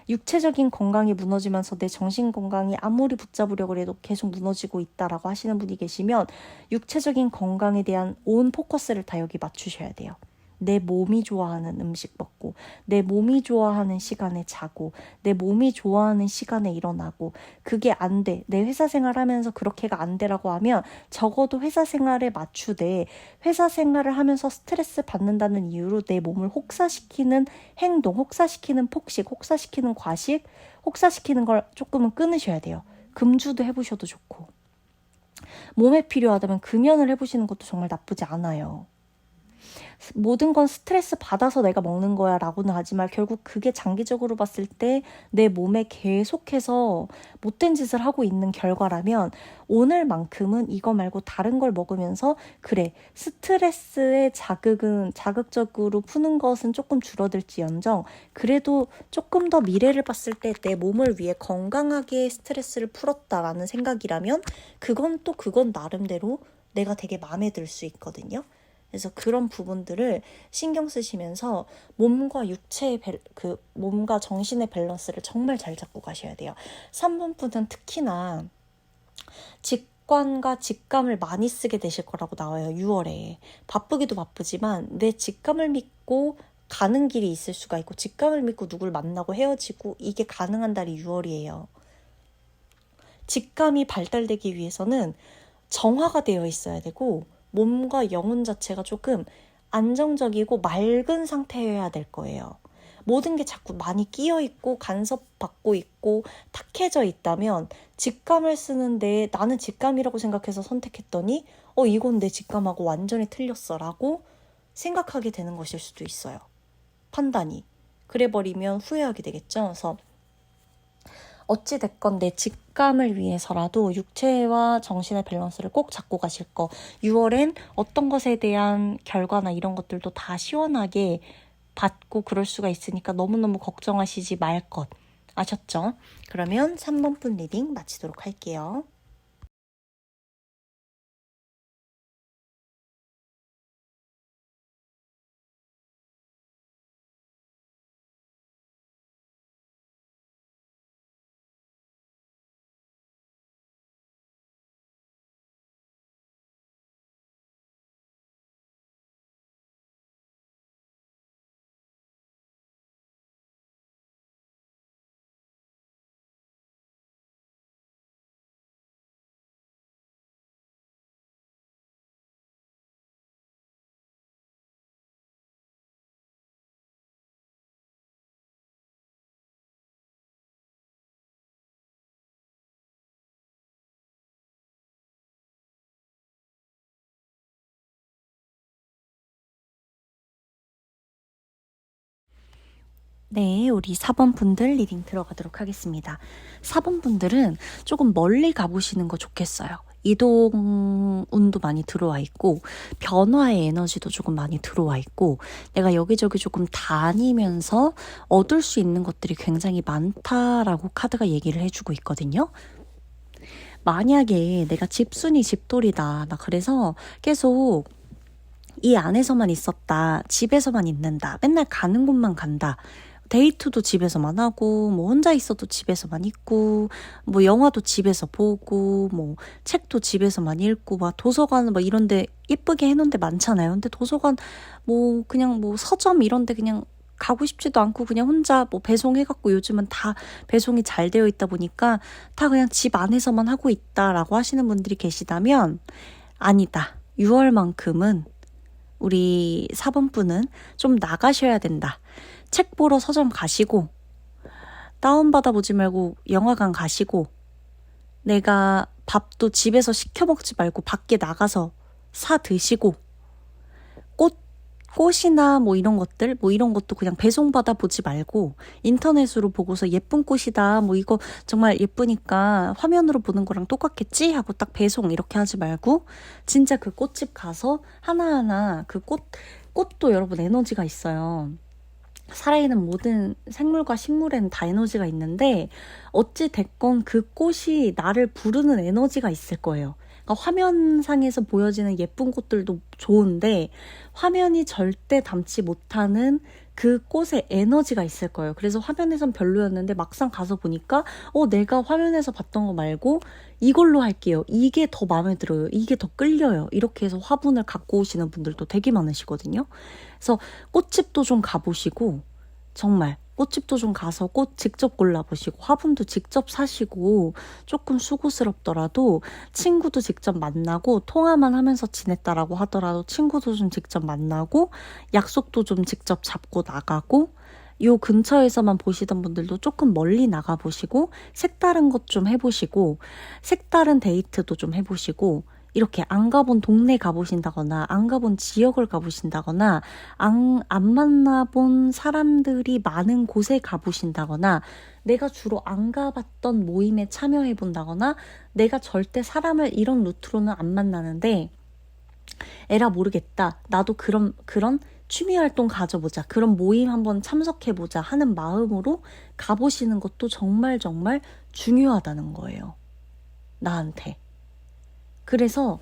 육체적인 건강이 무너지면서 내 정신 건강이 아무리 붙잡으려고 해도 계속 무너지고 있다라고 하시는 분이 계시면 육체적인 건강에 대한 온 포커스를 다 여기 맞추셔야 돼요. 내 몸이 좋아하는 음식 먹고, 내 몸이 좋아하는 시간에 자고, 내 몸이 좋아하는 시간에 일어나고, 그게 안 돼. 내 회사 생활하면서 그렇게가 안 되라고 하면 적어도 회사 생활에 맞추되, 회사 생활을 하면서 스트레스 받는다는 이유로 내 몸을 혹사시키는 행동, 혹사시키는 폭식, 혹사시키는 과식, 혹사시키는 걸 조금은 끊으셔야 돼요. 금주도 해보셔도 좋고, 몸에 필요하다면 금연을 해보시는 것도 정말 나쁘지 않아요. 모든 건 스트레스 받아서 내가 먹는 거야 라고는 하지만 결국 그게 장기적으로 봤을 때 내 몸에 계속해서 못된 짓을 하고 있는 결과라면, 오늘만큼은 이거 말고 다른 걸 먹으면서 그래, 스트레스의 자극적으로 푸는 것은 조금 줄어들지언정 그래도 조금 더 미래를 봤을 때 내 몸을 위해 건강하게 스트레스를 풀었다라는 생각이라면 그건 나름대로 내가 되게 마음에 들 수 있거든요. 그래서 그런 부분들을 신경 쓰시면서 몸과 정신의 밸런스를 정말 잘 잡고 가셔야 돼요. 3번 분은 특히나 직관과 직감을 많이 쓰게 되실 거라고 나와요. 6월에. 바쁘기도 바쁘지만 내 직감을 믿고 가는 길이 있을 수가 있고, 직감을 믿고 누굴 만나고 헤어지고, 이게 가능한 달이 6월이에요. 직감이 발달되기 위해서는 정화가 되어 있어야 되고, 몸과 영혼 자체가 조금 안정적이고 맑은 상태여야 될 거예요. 모든 게 자꾸 많이 끼어 있고 간섭받고 있고 탁해져 있다면, 직감을 쓰는데 나는 직감이라고 생각해서 선택했더니 이건 내 직감하고 완전히 틀렸어 라고 생각하게 되는 것일 수도 있어요. 판단이. 그래버리면 후회하게 되겠죠. 그래서 어찌됐건 내 직감을 위해서라도 육체와 정신의 밸런스를 꼭 잡고 가실 거. 6월엔 어떤 것에 대한 결과나 이런 것들도 다 시원하게 받고 그럴 수가 있으니까 너무너무 걱정하시지 말 것. 아셨죠? 그러면 3번 분 리딩 마치도록 할게요. 네, 우리 4번 분들 리딩 들어가도록 하겠습니다. 4번 분들은 조금 멀리 가보시는 거 좋겠어요. 이동 운도 많이 들어와 있고 변화의 에너지도 조금 많이 들어와 있고 내가 여기저기 조금 다니면서 얻을 수 있는 것들이 굉장히 많다라고 카드가 얘기를 해주고 있거든요. 만약에 내가 집순이 집돌이다. 나 그래서 계속 이 안에서만 있었다. 집에서만 있는다. 맨날 가는 곳만 간다. 데이트도 집에서만 하고 뭐 혼자 있어도 집에서만 있고 뭐 영화도 집에서 보고 뭐 책도 집에서만 읽고 막 도서관 뭐 이런 데 예쁘게 해놓은 데 많잖아요. 근데 도서관 뭐 그냥 뭐 서점 이런 데 그냥 가고 싶지도 않고 그냥 혼자 뭐 배송해갖고 요즘은 다 배송이 잘 되어 있다 보니까 다 그냥 집 안에서만 하고 있다라고 하시는 분들이 계시다면 아니다. 6월만큼은 우리 4번 분은 좀 나가셔야 된다. 책 보러 서점 가시고 다운받아 보지 말고 영화관 가시고 내가 밥도 집에서 시켜 먹지 말고 밖에 나가서 사 드시고 꽃이나 뭐 이런 것들 뭐 이런 것도 그냥 배송받아 보지 말고 인터넷으로 보고서 예쁜 꽃이다 뭐 이거 정말 예쁘니까 화면으로 보는 거랑 똑같겠지 하고 딱 배송 이렇게 하지 말고 진짜 그 꽃집 가서 하나하나 그 꽃도 여러분 에너지가 있어요. 살아있는 모든 생물과 식물에는 다 에너지가 있는데 어찌 됐건 그 꽃이 나를 부르는 에너지가 있을 거예요. 그러니까 화면상에서 보여지는 예쁜 꽃들도 좋은데 화면이 절대 담지 못하는 그 꽃의 에너지가 있을 거예요. 그래서 화면에선 별로였는데 막상 가서 보니까 내가 화면에서 봤던 거 말고 이걸로 할게요. 이게 더 마음에 들어요. 이게 더 끌려요. 이렇게 해서 화분을 갖고 오시는 분들도 되게 많으시거든요. 그래서 꽃집도 좀 가보시고 정말 꽃집도 좀 가서 꽃 직접 골라보시고 화분도 직접 사시고 조금 수고스럽더라도 친구도 직접 만나고 통화만 하면서 지냈다라고 하더라도 친구도 좀 직접 만나고 약속도 좀 직접 잡고 나가고 요 근처에서만 보시던 분들도 조금 멀리 나가보시고 색다른 것 좀 해보시고 색다른 데이트도 좀 해보시고 이렇게 안 가본 동네 가보신다거나 안 가본 지역을 가보신다거나 안 만나본 사람들이 많은 곳에 가보신다거나 내가 주로 안 가봤던 모임에 참여해본다거나 내가 절대 사람을 이런 루트로는 안 만나는데 에라 모르겠다. 나도 그런 취미활동 가져보자. 그런 모임 한번 참석해보자 하는 마음으로 가보시는 것도 정말 정말 중요하다는 거예요. 나한테. 그래서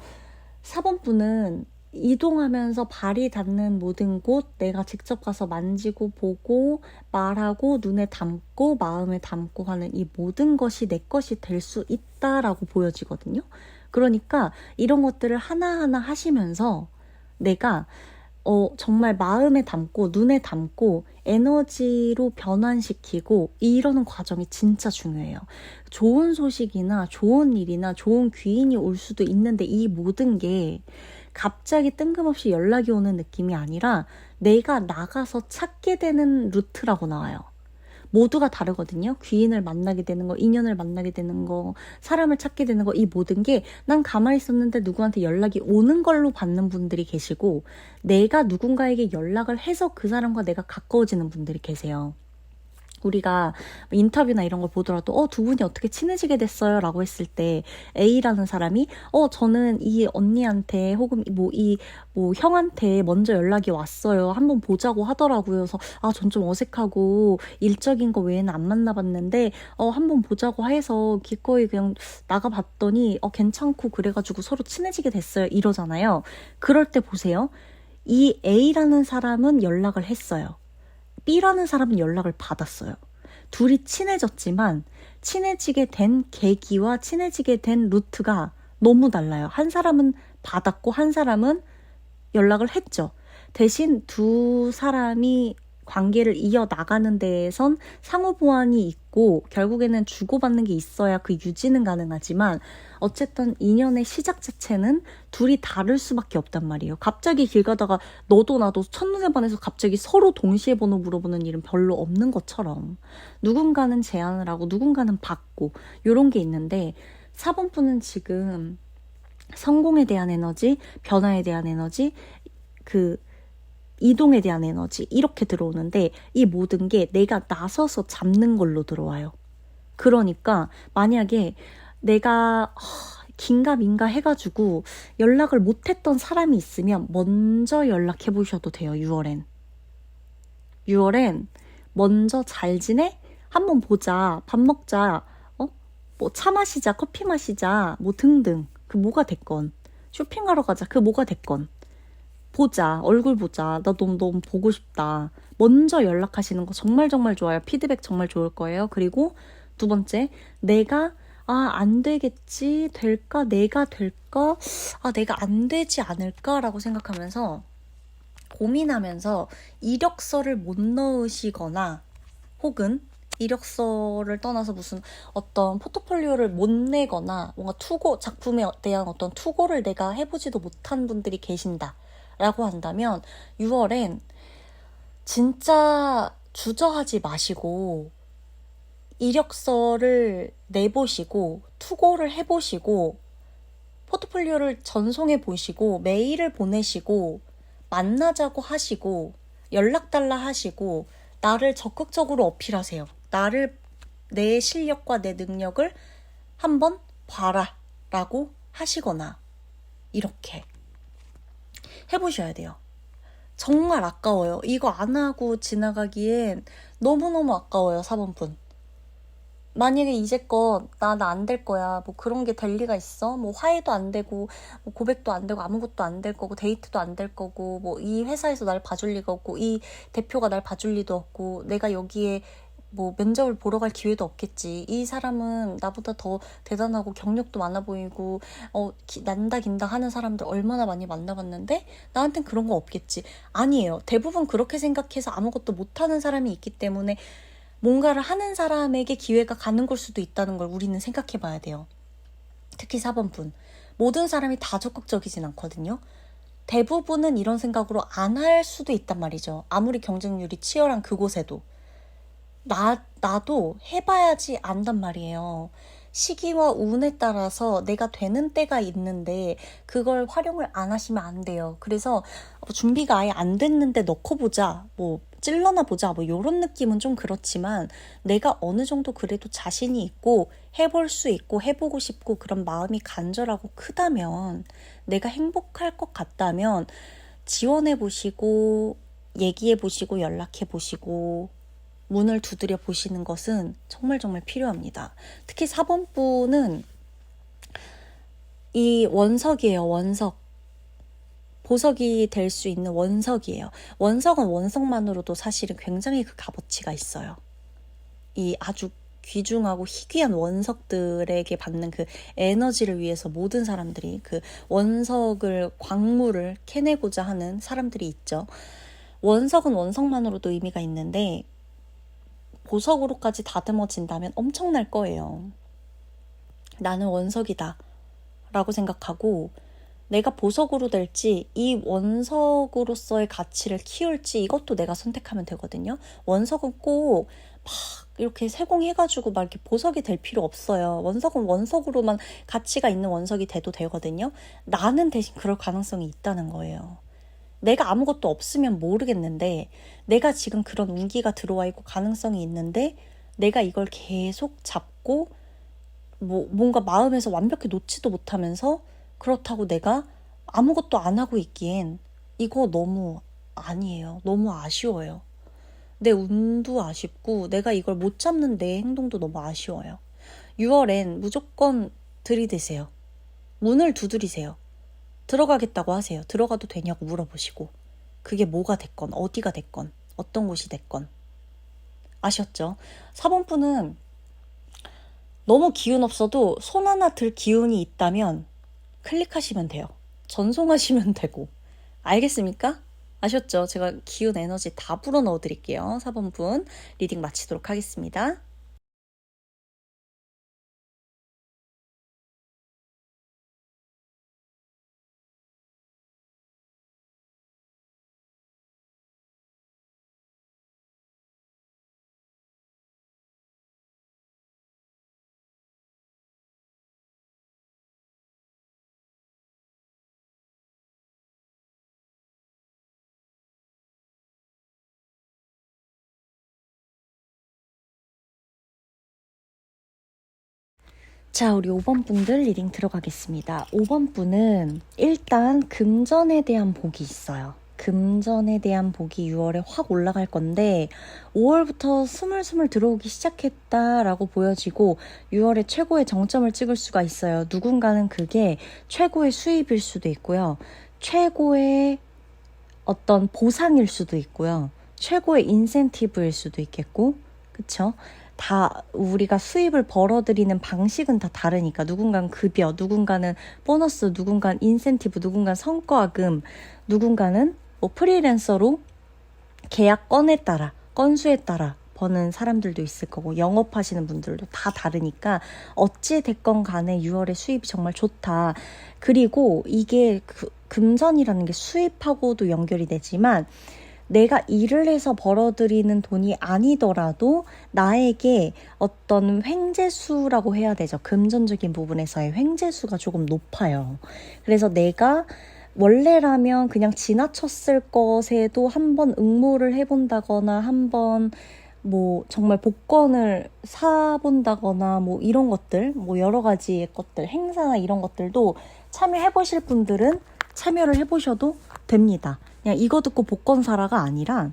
4번 분은 이동하면서 발이 닿는 모든 곳 내가 직접 가서 만지고 보고 말하고 눈에 담고 마음에 담고 하는 이 모든 것이 내 것이 될 수 있다라고 보여지거든요. 그러니까 이런 것들을 하나하나 하시면서 내가 정말 마음에 담고 눈에 담고 에너지로 변환시키고 이러는 과정이 진짜 중요해요. 좋은 소식이나 좋은 일이나 좋은 귀인이 올 수도 있는데 이 모든 게 갑자기 뜬금없이 연락이 오는 느낌이 아니라 내가 나가서 찾게 되는 루트라고 나와요. 모두가 다르거든요. 귀인을 만나게 되는 거, 인연을 만나게 되는 거, 사람을 찾게 되는 거, 이 모든 게 난 가만히 있었는데 누구한테 연락이 오는 걸로 받는 분들이 계시고 내가 누군가에게 연락을 해서 그 사람과 내가 가까워지는 분들이 계세요. 우리가 인터뷰나 이런 걸 보더라도 두 분이 어떻게 친해지게 됐어요? 라고 했을 때 A라는 사람이 저는 이 언니한테 혹은 이 형한테 먼저 연락이 왔어요. 한번 보자고 하더라고요. 그래서 전 좀 어색하고 일적인 거 외에는 안 만나봤는데 한번 보자고 해서 기꺼이 그냥 나가봤더니 괜찮고 그래가지고 서로 친해지게 됐어요. 이러잖아요. 그럴 때 보세요. 이 A라는 사람은 연락을 했어요. B라는 사람은 연락을 받았어요. 둘이 친해졌지만 친해지게 된 계기와 친해지게 된 루트가 너무 달라요. 한 사람은 받았고 한 사람은 연락을 했죠. 대신 두 사람이 관계를 이어나가는 데에선 상호 보완이 있고 결국에는 주고받는 게 있어야 그 유지는 가능하지만 어쨌든 인연의 시작 자체는 둘이 다를 수밖에 없단 말이에요. 갑자기 길 가다가 너도 나도 첫눈에 반해서 갑자기 서로 동시에 번호 물어보는 일은 별로 없는 것처럼 누군가는 제안을 하고 누군가는 받고 이런 게 있는데 4번 분은 지금 성공에 대한 에너지, 변화에 대한 에너지, 이동에 대한 에너지 이렇게 들어오는데 이 모든 게 내가 나서서 잡는 걸로 들어와요. 그러니까 만약에 내가 긴가민가 해가지고 연락을 못했던 사람이 있으면 먼저 연락해 보셔도 돼요. 6월엔 먼저 잘 지내? 한번 보자. 밥 먹자. 뭐 차 마시자. 커피 마시자. 뭐 등등. 그 뭐가 됐건. 쇼핑하러 가자. 그 뭐가 됐건. 보자. 얼굴 보자. 나 너무 보고 싶다. 먼저 연락하시는 거 정말 정말 좋아요. 피드백 정말 좋을 거예요. 그리고 두 번째, 내가 안 되겠지? 될까? 내가 될까? 내가 안 되지 않을까라고 생각하면서 고민하면서 이력서를 못 넣으시거나 혹은 이력서를 떠나서 무슨 어떤 포트폴리오를 못 내거나 뭔가 작품에 대한 어떤 투고를 내가 해보지도 못한 분들이 계신다라고 한다면 6월엔 진짜 주저하지 마시고 이력서를 내보시고 투고를 해보시고 포트폴리오를 전송해 보시고 메일을 보내시고 만나자고 하시고 연락달라 하시고 나를 적극적으로 어필하세요. 내 실력과 내 능력을 한번 봐라 라고 하시거나 이렇게 해보셔야 돼요. 정말 아까워요. 이거 안 하고 지나가기엔 너무너무 아까워요. 4번분. 만약에 이제껏 나 안 될 거야 뭐 그런 게 될 리가 있어? 뭐 화해도 안 되고 뭐 고백도 안 되고 아무것도 안 될 거고 데이트도 안 될 거고 뭐 이 회사에서 날 봐줄 리가 없고 이 대표가 날 봐줄 리도 없고 내가 여기에 뭐 면접을 보러 갈 기회도 없겠지. 이 사람은 나보다 더 대단하고 경력도 많아 보이고 난다 긴다 하는 사람들 얼마나 많이 만나봤는데 나한텐 그런 거 없겠지. 아니에요. 대부분 그렇게 생각해서 아무것도 못하는 사람이 있기 때문에 뭔가를 하는 사람에게 기회가 가는 걸 수도 있다는 걸 우리는 생각해 봐야 돼요. 특히 4번분. 모든 사람이 다 적극적이진 않거든요. 대부분은 이런 생각으로 안 할 수도 있단 말이죠. 아무리 경쟁률이 치열한 그곳에도. 나도 해봐야지 안단 말이에요. 시기와 운에 따라서 내가 되는 때가 있는데 그걸 활용을 안 하시면 안 돼요. 그래서 준비가 아예 안 됐는데 넣고 보자. 뭐 찔러나 보자. 뭐 이런 느낌은 좀 그렇지만 내가 어느 정도 그래도 자신이 있고 해볼 수 있고 해보고 싶고 그런 마음이 간절하고 크다면 내가 행복할 것 같다면 지원해보시고 얘기해보시고 연락해보시고 문을 두드려 보시는 것은 정말 정말 필요합니다. 특히 4번분은 이 원석이에요. 원석. 보석이 될 수 있는 원석이에요. 원석은 원석만으로도 사실은 굉장히 그 값어치가 있어요. 이 아주 귀중하고 희귀한 원석들에게 받는 그 에너지를 위해서 모든 사람들이 그 원석을 광물을 캐내고자 하는 사람들이 있죠. 원석은 원석만으로도 의미가 있는데 보석으로까지 다듬어진다면 엄청날 거예요. 나는 원석이다 라고 생각하고 내가 보석으로 될지 이 원석으로서의 가치를 키울지 이것도 내가 선택하면 되거든요. 원석은 꼭 막 이렇게 세공해가지고 막 이렇게 보석이 될 필요 없어요. 원석은 원석으로만 가치가 있는 원석이 돼도 되거든요. 나는 대신 그럴 가능성이 있다는 거예요. 내가 아무것도 없으면 모르겠는데 내가 지금 그런 운기가 들어와 있고 가능성이 있는데 내가 이걸 계속 잡고 뭔가 마음에서 완벽히 놓지도 못하면서 그렇다고 내가 아무것도 안 하고 있기엔 이거 너무 아니에요. 너무 아쉬워요. 내 운도 아쉽고 내가 이걸 못 잡는 내 행동도 너무 아쉬워요. 6월엔 무조건 들이대세요. 문을 두드리세요. 들어가겠다고 하세요. 들어가도 되냐고 물어보시고 그게 뭐가 됐건 어디가 됐건 어떤 곳이 됐건 아셨죠? 4번분은 너무 기운 없어도 손 하나 들 기운이 있다면 클릭하시면 돼요. 전송하시면 되고 알겠습니까? 아셨죠? 제가 기운 에너지 다 불어넣어 드릴게요. 4번분 리딩 마치도록 하겠습니다. 자, 우리 5번 분들 리딩 들어가겠습니다. 5번 분은 일단 금전에 대한 복이 있어요. 금전에 대한 복이 6월에 확 올라갈 건데 5월부터 스물스물 들어오기 시작했다라고 보여지고 6월에 최고의 정점을 찍을 수가 있어요. 누군가는 그게 최고의 수입일 수도 있고요. 최고의 어떤 보상일 수도 있고요. 최고의 인센티브일 수도 있겠고, 그쵸? 다 우리가 수입을 벌어들이는 방식은 다 다르니까 누군가는 급여, 누군가는 보너스, 누군가는 인센티브, 누군가는 성과금, 누군가는 뭐 프리랜서로 계약 건에 따라, 건수에 따라 버는 사람들도 있을 거고 영업하시는 분들도 다 다르니까 어찌 됐건 간에 6월에 수입이 정말 좋다. 그리고 이게 금전이라는 게 수입하고도 연결이 되지만 내가 일을 해서 벌어들이는 돈이 아니더라도 나에게 어떤 횡재수라고 해야 되죠. 금전적인 부분에서의 횡재수가 조금 높아요. 그래서 내가 원래라면 그냥 지나쳤을 것에도 한번 응모를 해본다거나 한번 뭐 정말 복권을 사본다거나 뭐 이런 것들, 뭐 여러 가지의 것들, 행사나 이런 것들도 참여해보실 분들은 참여를 해보셔도 됩니다. 그냥 이거 듣고 복권 사라가 아니라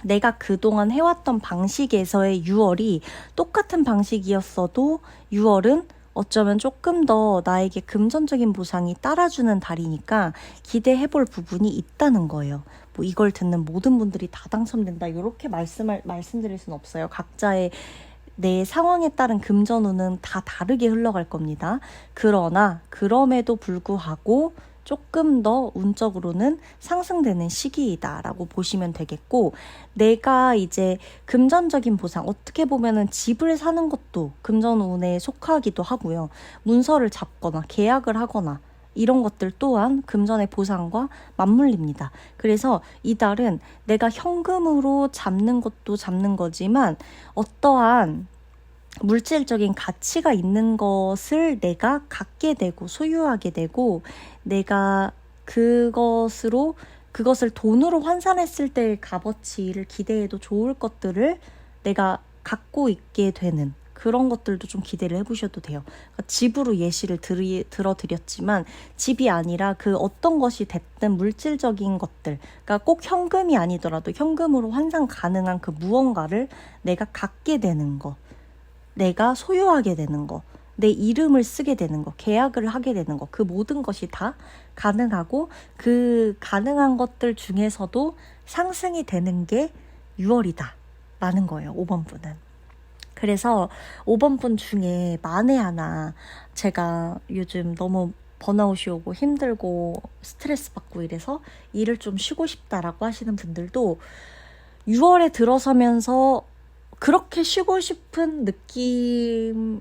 내가 그동안 해왔던 방식에서의 6월이 똑같은 방식이었어도 6월은 어쩌면 조금 더 나에게 금전적인 보상이 따라주는 달이니까 기대해볼 부분이 있다는 거예요. 뭐 이걸 듣는 모든 분들이 다 당첨된다 이렇게 말씀드릴 수는 없어요. 각자의 내 상황에 따른 금전운은 다 다르게 흘러갈 겁니다. 그러나 그럼에도 불구하고 조금 더 운적으로는 상승되는 시기이다라고 보시면 되겠고, 내가 이제 금전적인 보상, 어떻게 보면은 집을 사는 것도 금전운에 속하기도 하고요. 문서를 잡거나 계약을 하거나 이런 것들 또한 금전의 보상과 맞물립니다. 그래서 이달은 내가 현금으로 잡는 것도 잡는 거지만 어떠한 물질적인 가치가 있는 것을 내가 갖게 되고 소유하게 되고 내가 그것을 돈으로 환산했을 때의 값어치를 기대해도 좋을 것들을 내가 갖고 있게 되는 그런 것들도 좀 기대를 해보셔도 돼요. 그러니까 집으로 예시를 들어드렸지만 집이 아니라 그 어떤 것이 됐든 물질적인 것들, 그러니까 꼭 현금이 아니더라도 현금으로 환산 가능한 그 무언가를 내가 갖게 되는 거, 내가 소유하게 되는 거, 내 이름을 쓰게 되는 거, 계약을 하게 되는 거, 그 모든 것이 다 가능하고 그 가능한 것들 중에서도 상승이 되는 게 6월이다 라는 거예요. 5번 분은. 그래서 5번 분 중에 만에 하나 제가 요즘 너무 번아웃이 오고 힘들고 스트레스 받고 이래서 일을 좀 쉬고 싶다라고 하시는 분들도 6월에 들어서면서 그렇게 쉬고 싶은 느낌이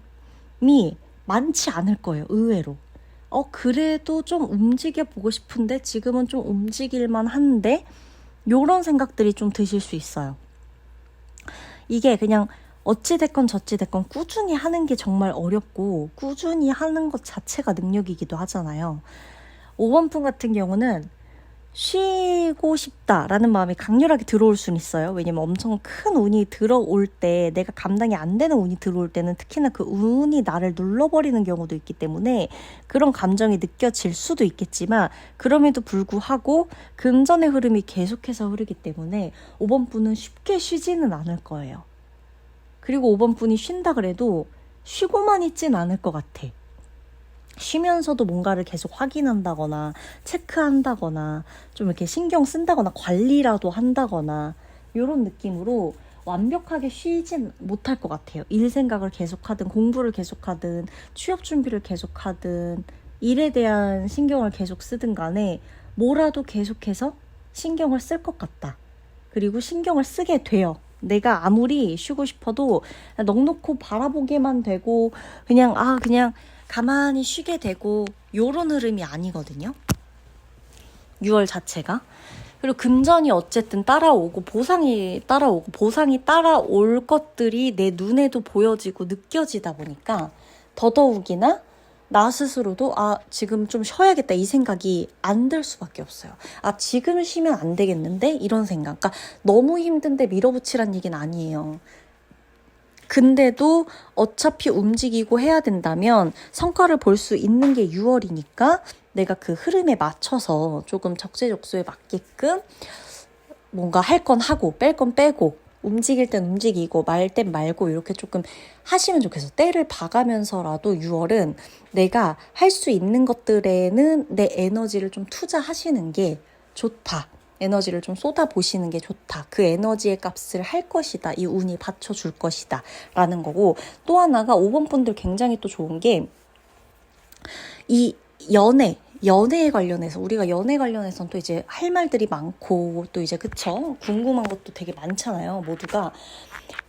많지 않을 거예요. 의외로. 그래도 좀 움직여 보고 싶은데 지금은 좀 움직일만 한데 요런 생각들이 좀 드실 수 있어요. 이게 그냥 어찌됐건 저찌됐건 꾸준히 하는 게 정말 어렵고 꾸준히 하는 것 자체가 능력이기도 하잖아요. 5번 분 같은 경우는 쉬고 싶다라는 마음이 강렬하게 들어올 수는 있어요. 왜냐면 엄청 큰 운이 들어올 때 내가 감당이 안 되는 운이 들어올 때는 특히나 그 운이 나를 눌러버리는 경우도 있기 때문에 그런 감정이 느껴질 수도 있겠지만 그럼에도 불구하고 금전의 흐름이 계속해서 흐르기 때문에 5번 분은 쉽게 쉬지는 않을 거예요. 그리고 5번 분이 쉰다 그래도 쉬고만 있진 않을 것 같아. 쉬면서도 뭔가를 계속 확인한다거나 체크한다거나 좀 이렇게 신경 쓴다거나 관리라도 한다거나 이런 느낌으로 완벽하게 쉬진 못할 것 같아요. 일 생각을 계속하든 공부를 계속하든 취업 준비를 계속하든 일에 대한 신경을 계속 쓰든 간에 뭐라도 계속해서 신경을 쓸 것 같다. 그리고 신경을 쓰게 돼요. 내가 아무리 쉬고 싶어도 넋놓고 바라보게만 되고 그냥 가만히 쉬게 되고 요런 흐름이 아니거든요. 6월 자체가. 그리고 금전이 어쨌든 따라오고 보상이 따라올 것들이 내 눈에도 보여지고 느껴지다 보니까 더더욱이나 나 스스로도 지금 좀 쉬어야겠다 이 생각이 안 들 수밖에 없어요. 지금 쉬면 안 되겠는데 이런 생각. 그러니까 너무 힘든데 밀어붙이란 얘기는 아니에요. 근데도 어차피 움직이고 해야 된다면 성과를 볼 수 있는 게 6월이니까 내가 그 흐름에 맞춰서 조금 적재적소에 맞게끔 뭔가 할 건 하고 뺄 건 빼고 움직일 땐 움직이고 말 땐 말고 이렇게 조금 하시면 좋겠어. 때를 봐가면서라도 6월은 내가 할 수 있는 것들에는 내 에너지를 좀 투자하시는 게 좋다. 에너지를 좀 쏟아보시는 게 좋다. 그 에너지의 값을 할 것이다. 이 운이 받쳐줄 것이다. 라는 거고, 또 하나가 5번 분들 굉장히 또 좋은 게 이 연애에 관련해서, 우리가 연애 관련해서는 또 이제 할 말들이 많고 또 이제 그쵸? 궁금한 것도 되게 많잖아요. 모두가.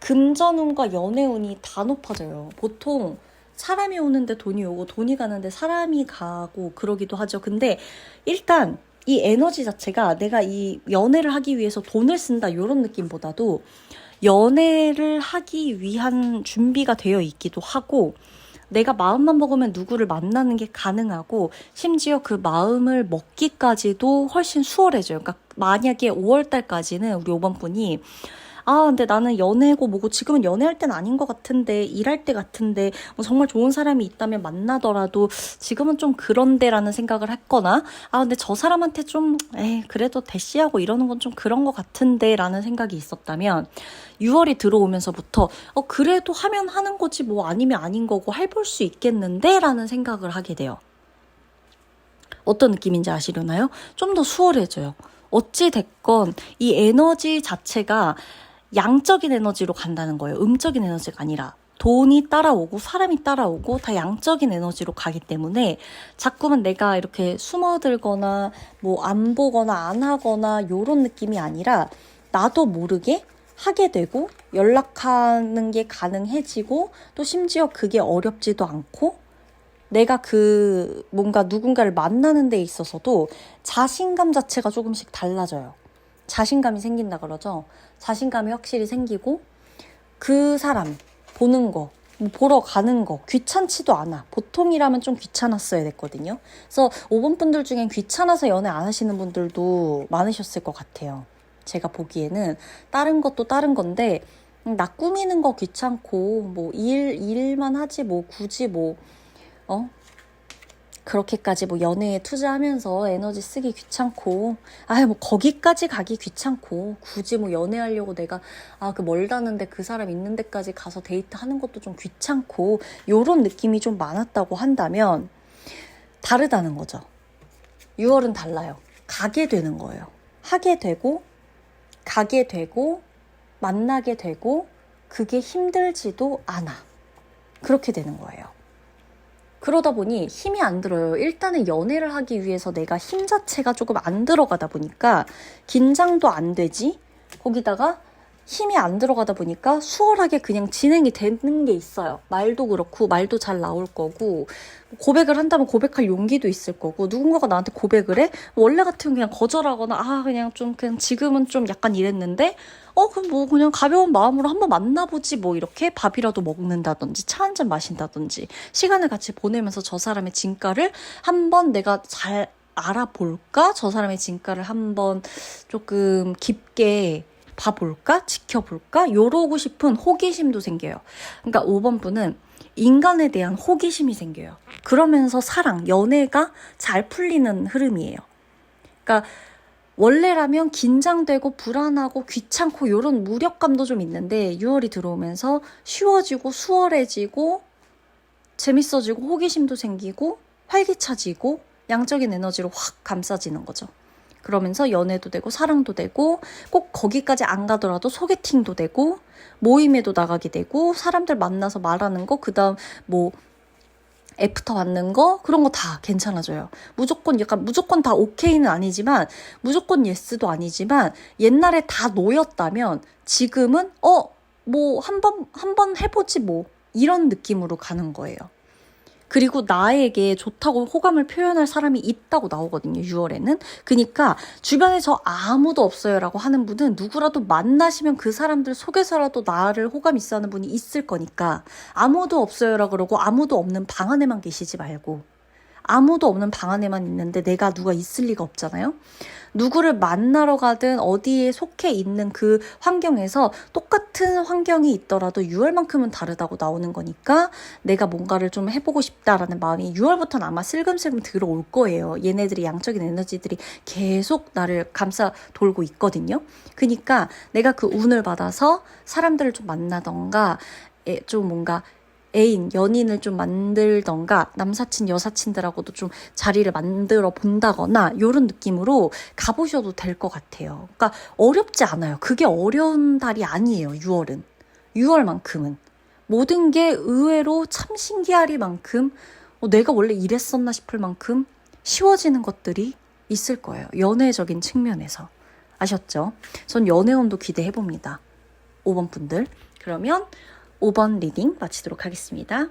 금전운과 연애운이 다 높아져요. 보통 사람이 오는데 돈이 오고 돈이 가는데 사람이 가고 그러기도 하죠. 근데 일단 이 에너지 자체가 내가 이 연애를 하기 위해서 돈을 쓴다 이런 느낌보다도 연애를 하기 위한 준비가 되어 있기도 하고, 내가 마음만 먹으면 누구를 만나는 게 가능하고, 심지어 그 마음을 먹기까지도 훨씬 수월해져요. 그러니까 만약에 5월달까지는 우리 5번 분이 근데 나는 연애고 뭐고 지금은 연애할 땐 아닌 것 같은데, 일할 때 같은데, 뭐 정말 좋은 사람이 있다면 만나더라도 지금은 좀 그런데라는 생각을 했거나, 근데 저 사람한테 좀 그래도 대시하고 이러는 건 좀 그런 것 같은데 라는 생각이 있었다면, 6월이 들어오면서부터 그래도 하면 하는 거지 뭐 아니면 아닌 거고 해볼 수 있겠는데 라는 생각을 하게 돼요. 어떤 느낌인지 아시려나요? 좀 더 수월해져요. 어찌 됐건 이 에너지 자체가 양적인 에너지로 간다는 거예요. 음적인 에너지가 아니라. 돈이 따라오고 사람이 따라오고 다 양적인 에너지로 가기 때문에 자꾸만 내가 이렇게 숨어들거나 뭐 안 보거나 안 하거나 요런 느낌이 아니라 나도 모르게 하게 되고 연락하는 게 가능해지고, 또 심지어 그게 어렵지도 않고, 내가 그 뭔가 누군가를 만나는 데 있어서도 자신감 자체가 조금씩 달라져요. 자신감이 생긴다 그러죠. 자신감이 확실히 생기고, 그 사람 보는 거, 뭐 보러 가는 거 귀찮지도 않아. 보통이라면 좀 귀찮았어야 됐거든요. 그래서 5번 분들 중엔 귀찮아서 연애 안 하시는 분들도 많으셨을 것 같아요. 제가 보기에는 다른 것도 다른 건데, 나 꾸미는 거 귀찮고 뭐 일만 하지 뭐 굳이 뭐 그렇게까지 뭐 연애에 투자하면서 에너지 쓰기 귀찮고, 뭐 거기까지 가기 귀찮고, 굳이 뭐 연애하려고 내가 그 멀다는데 그 사람 있는 데까지 가서 데이트하는 것도 좀 귀찮고, 요런 느낌이 좀 많았다고 한다면 다르다는 거죠. 6월은 달라요. 가게 되는 거예요. 하게 되고 가게 되고 만나게 되고, 그게 힘들지도 않아. 그렇게 되는 거예요. 그러다 보니 힘이 안 들어요. 일단은 연애를 하기 위해서 내가 힘 자체가 조금 안 들어가다 보니까 긴장도 안 되지. 거기다가 힘이 안 들어가다 보니까 수월하게 그냥 진행이 되는 게 있어요. 말도 그렇고 말도 잘 나올 거고, 고백을 한다면 고백할 용기도 있을 거고, 누군가가 나한테 고백을 해? 원래 같으면 그냥 거절하거나 그냥 지금은 좀 약간 이랬는데 그럼 뭐 그냥 가벼운 마음으로 한번 만나보지 뭐, 이렇게 밥이라도 먹는다든지 차 한잔 마신다든지 시간을 같이 보내면서 저 사람의 진가를 한번 내가 잘 알아볼까? 저 사람의 진가를 한번 조금 깊게 봐볼까? 지켜볼까? 요러고 싶은 호기심도 생겨요. 그러니까 5번 분은 인간에 대한 호기심이 생겨요. 그러면서 사랑, 연애가 잘 풀리는 흐름이에요. 그러니까 원래라면 긴장되고 불안하고 귀찮고 이런 무력감도 좀 있는데, 6월이 들어오면서 쉬워지고 수월해지고 재밌어지고 호기심도 생기고 활기차지고 양적인 에너지로 확 감싸지는 거죠. 그러면서 연애도 되고 사랑도 되고, 꼭 거기까지 안 가더라도 소개팅도 되고 모임에도 나가게 되고, 사람들 만나서 말하는 거, 그 다음 뭐 애프터 받는 거, 그런 거 다 괜찮아져요. 무조건 다 오케이는 아니지만, 무조건 예스도 아니지만, 옛날에 다 노였다면 지금은 뭐 한번 해보지 뭐, 이런 느낌으로 가는 거예요. 그리고 나에게 좋다고 호감을 표현할 사람이 있다고 나오거든요, 6월에는. 그러니까 주변에 저 아무도 없어요 라고 하는 분은 누구라도 만나시면 그 사람들 속에서라도 나를 호감 있어 하는 분이 있을 거니까, 아무도 없어요 라고 그러고 아무도 없는 방 안에만 계시지 말고, 아무도 없는 방 안에만 있는데 내가 누가 있을 리가 없잖아요. 누구를 만나러 가든 어디에 속해 있는 그 환경에서 똑같은 환경이 있더라도 6월만큼은 다르다고 나오는 거니까 내가 뭔가를 좀 해보고 싶다라는 마음이 6월부터는 아마 슬금슬금 들어올 거예요. 얘네들이 양적인 에너지들이 계속 나를 감싸 돌고 있거든요. 그러니까 내가 그 운을 받아서 사람들을 좀 만나던가 좀 뭔가 애인, 연인을 좀 만들던가 남사친, 여사친들하고도 좀 자리를 만들어 본다거나 이런 느낌으로 가보셔도 될 것 같아요. 그러니까 어렵지 않아요. 그게 어려운 달이 아니에요. 6월은. 6월만큼은. 모든 게 의외로 참 신기하리만큼 내가 원래 이랬었나 싶을 만큼 쉬워지는 것들이 있을 거예요. 연애적인 측면에서. 아셨죠? 전 연애운도 기대해봅니다. 5번 분들. 그러면 5번 리딩 마치도록 하겠습니다.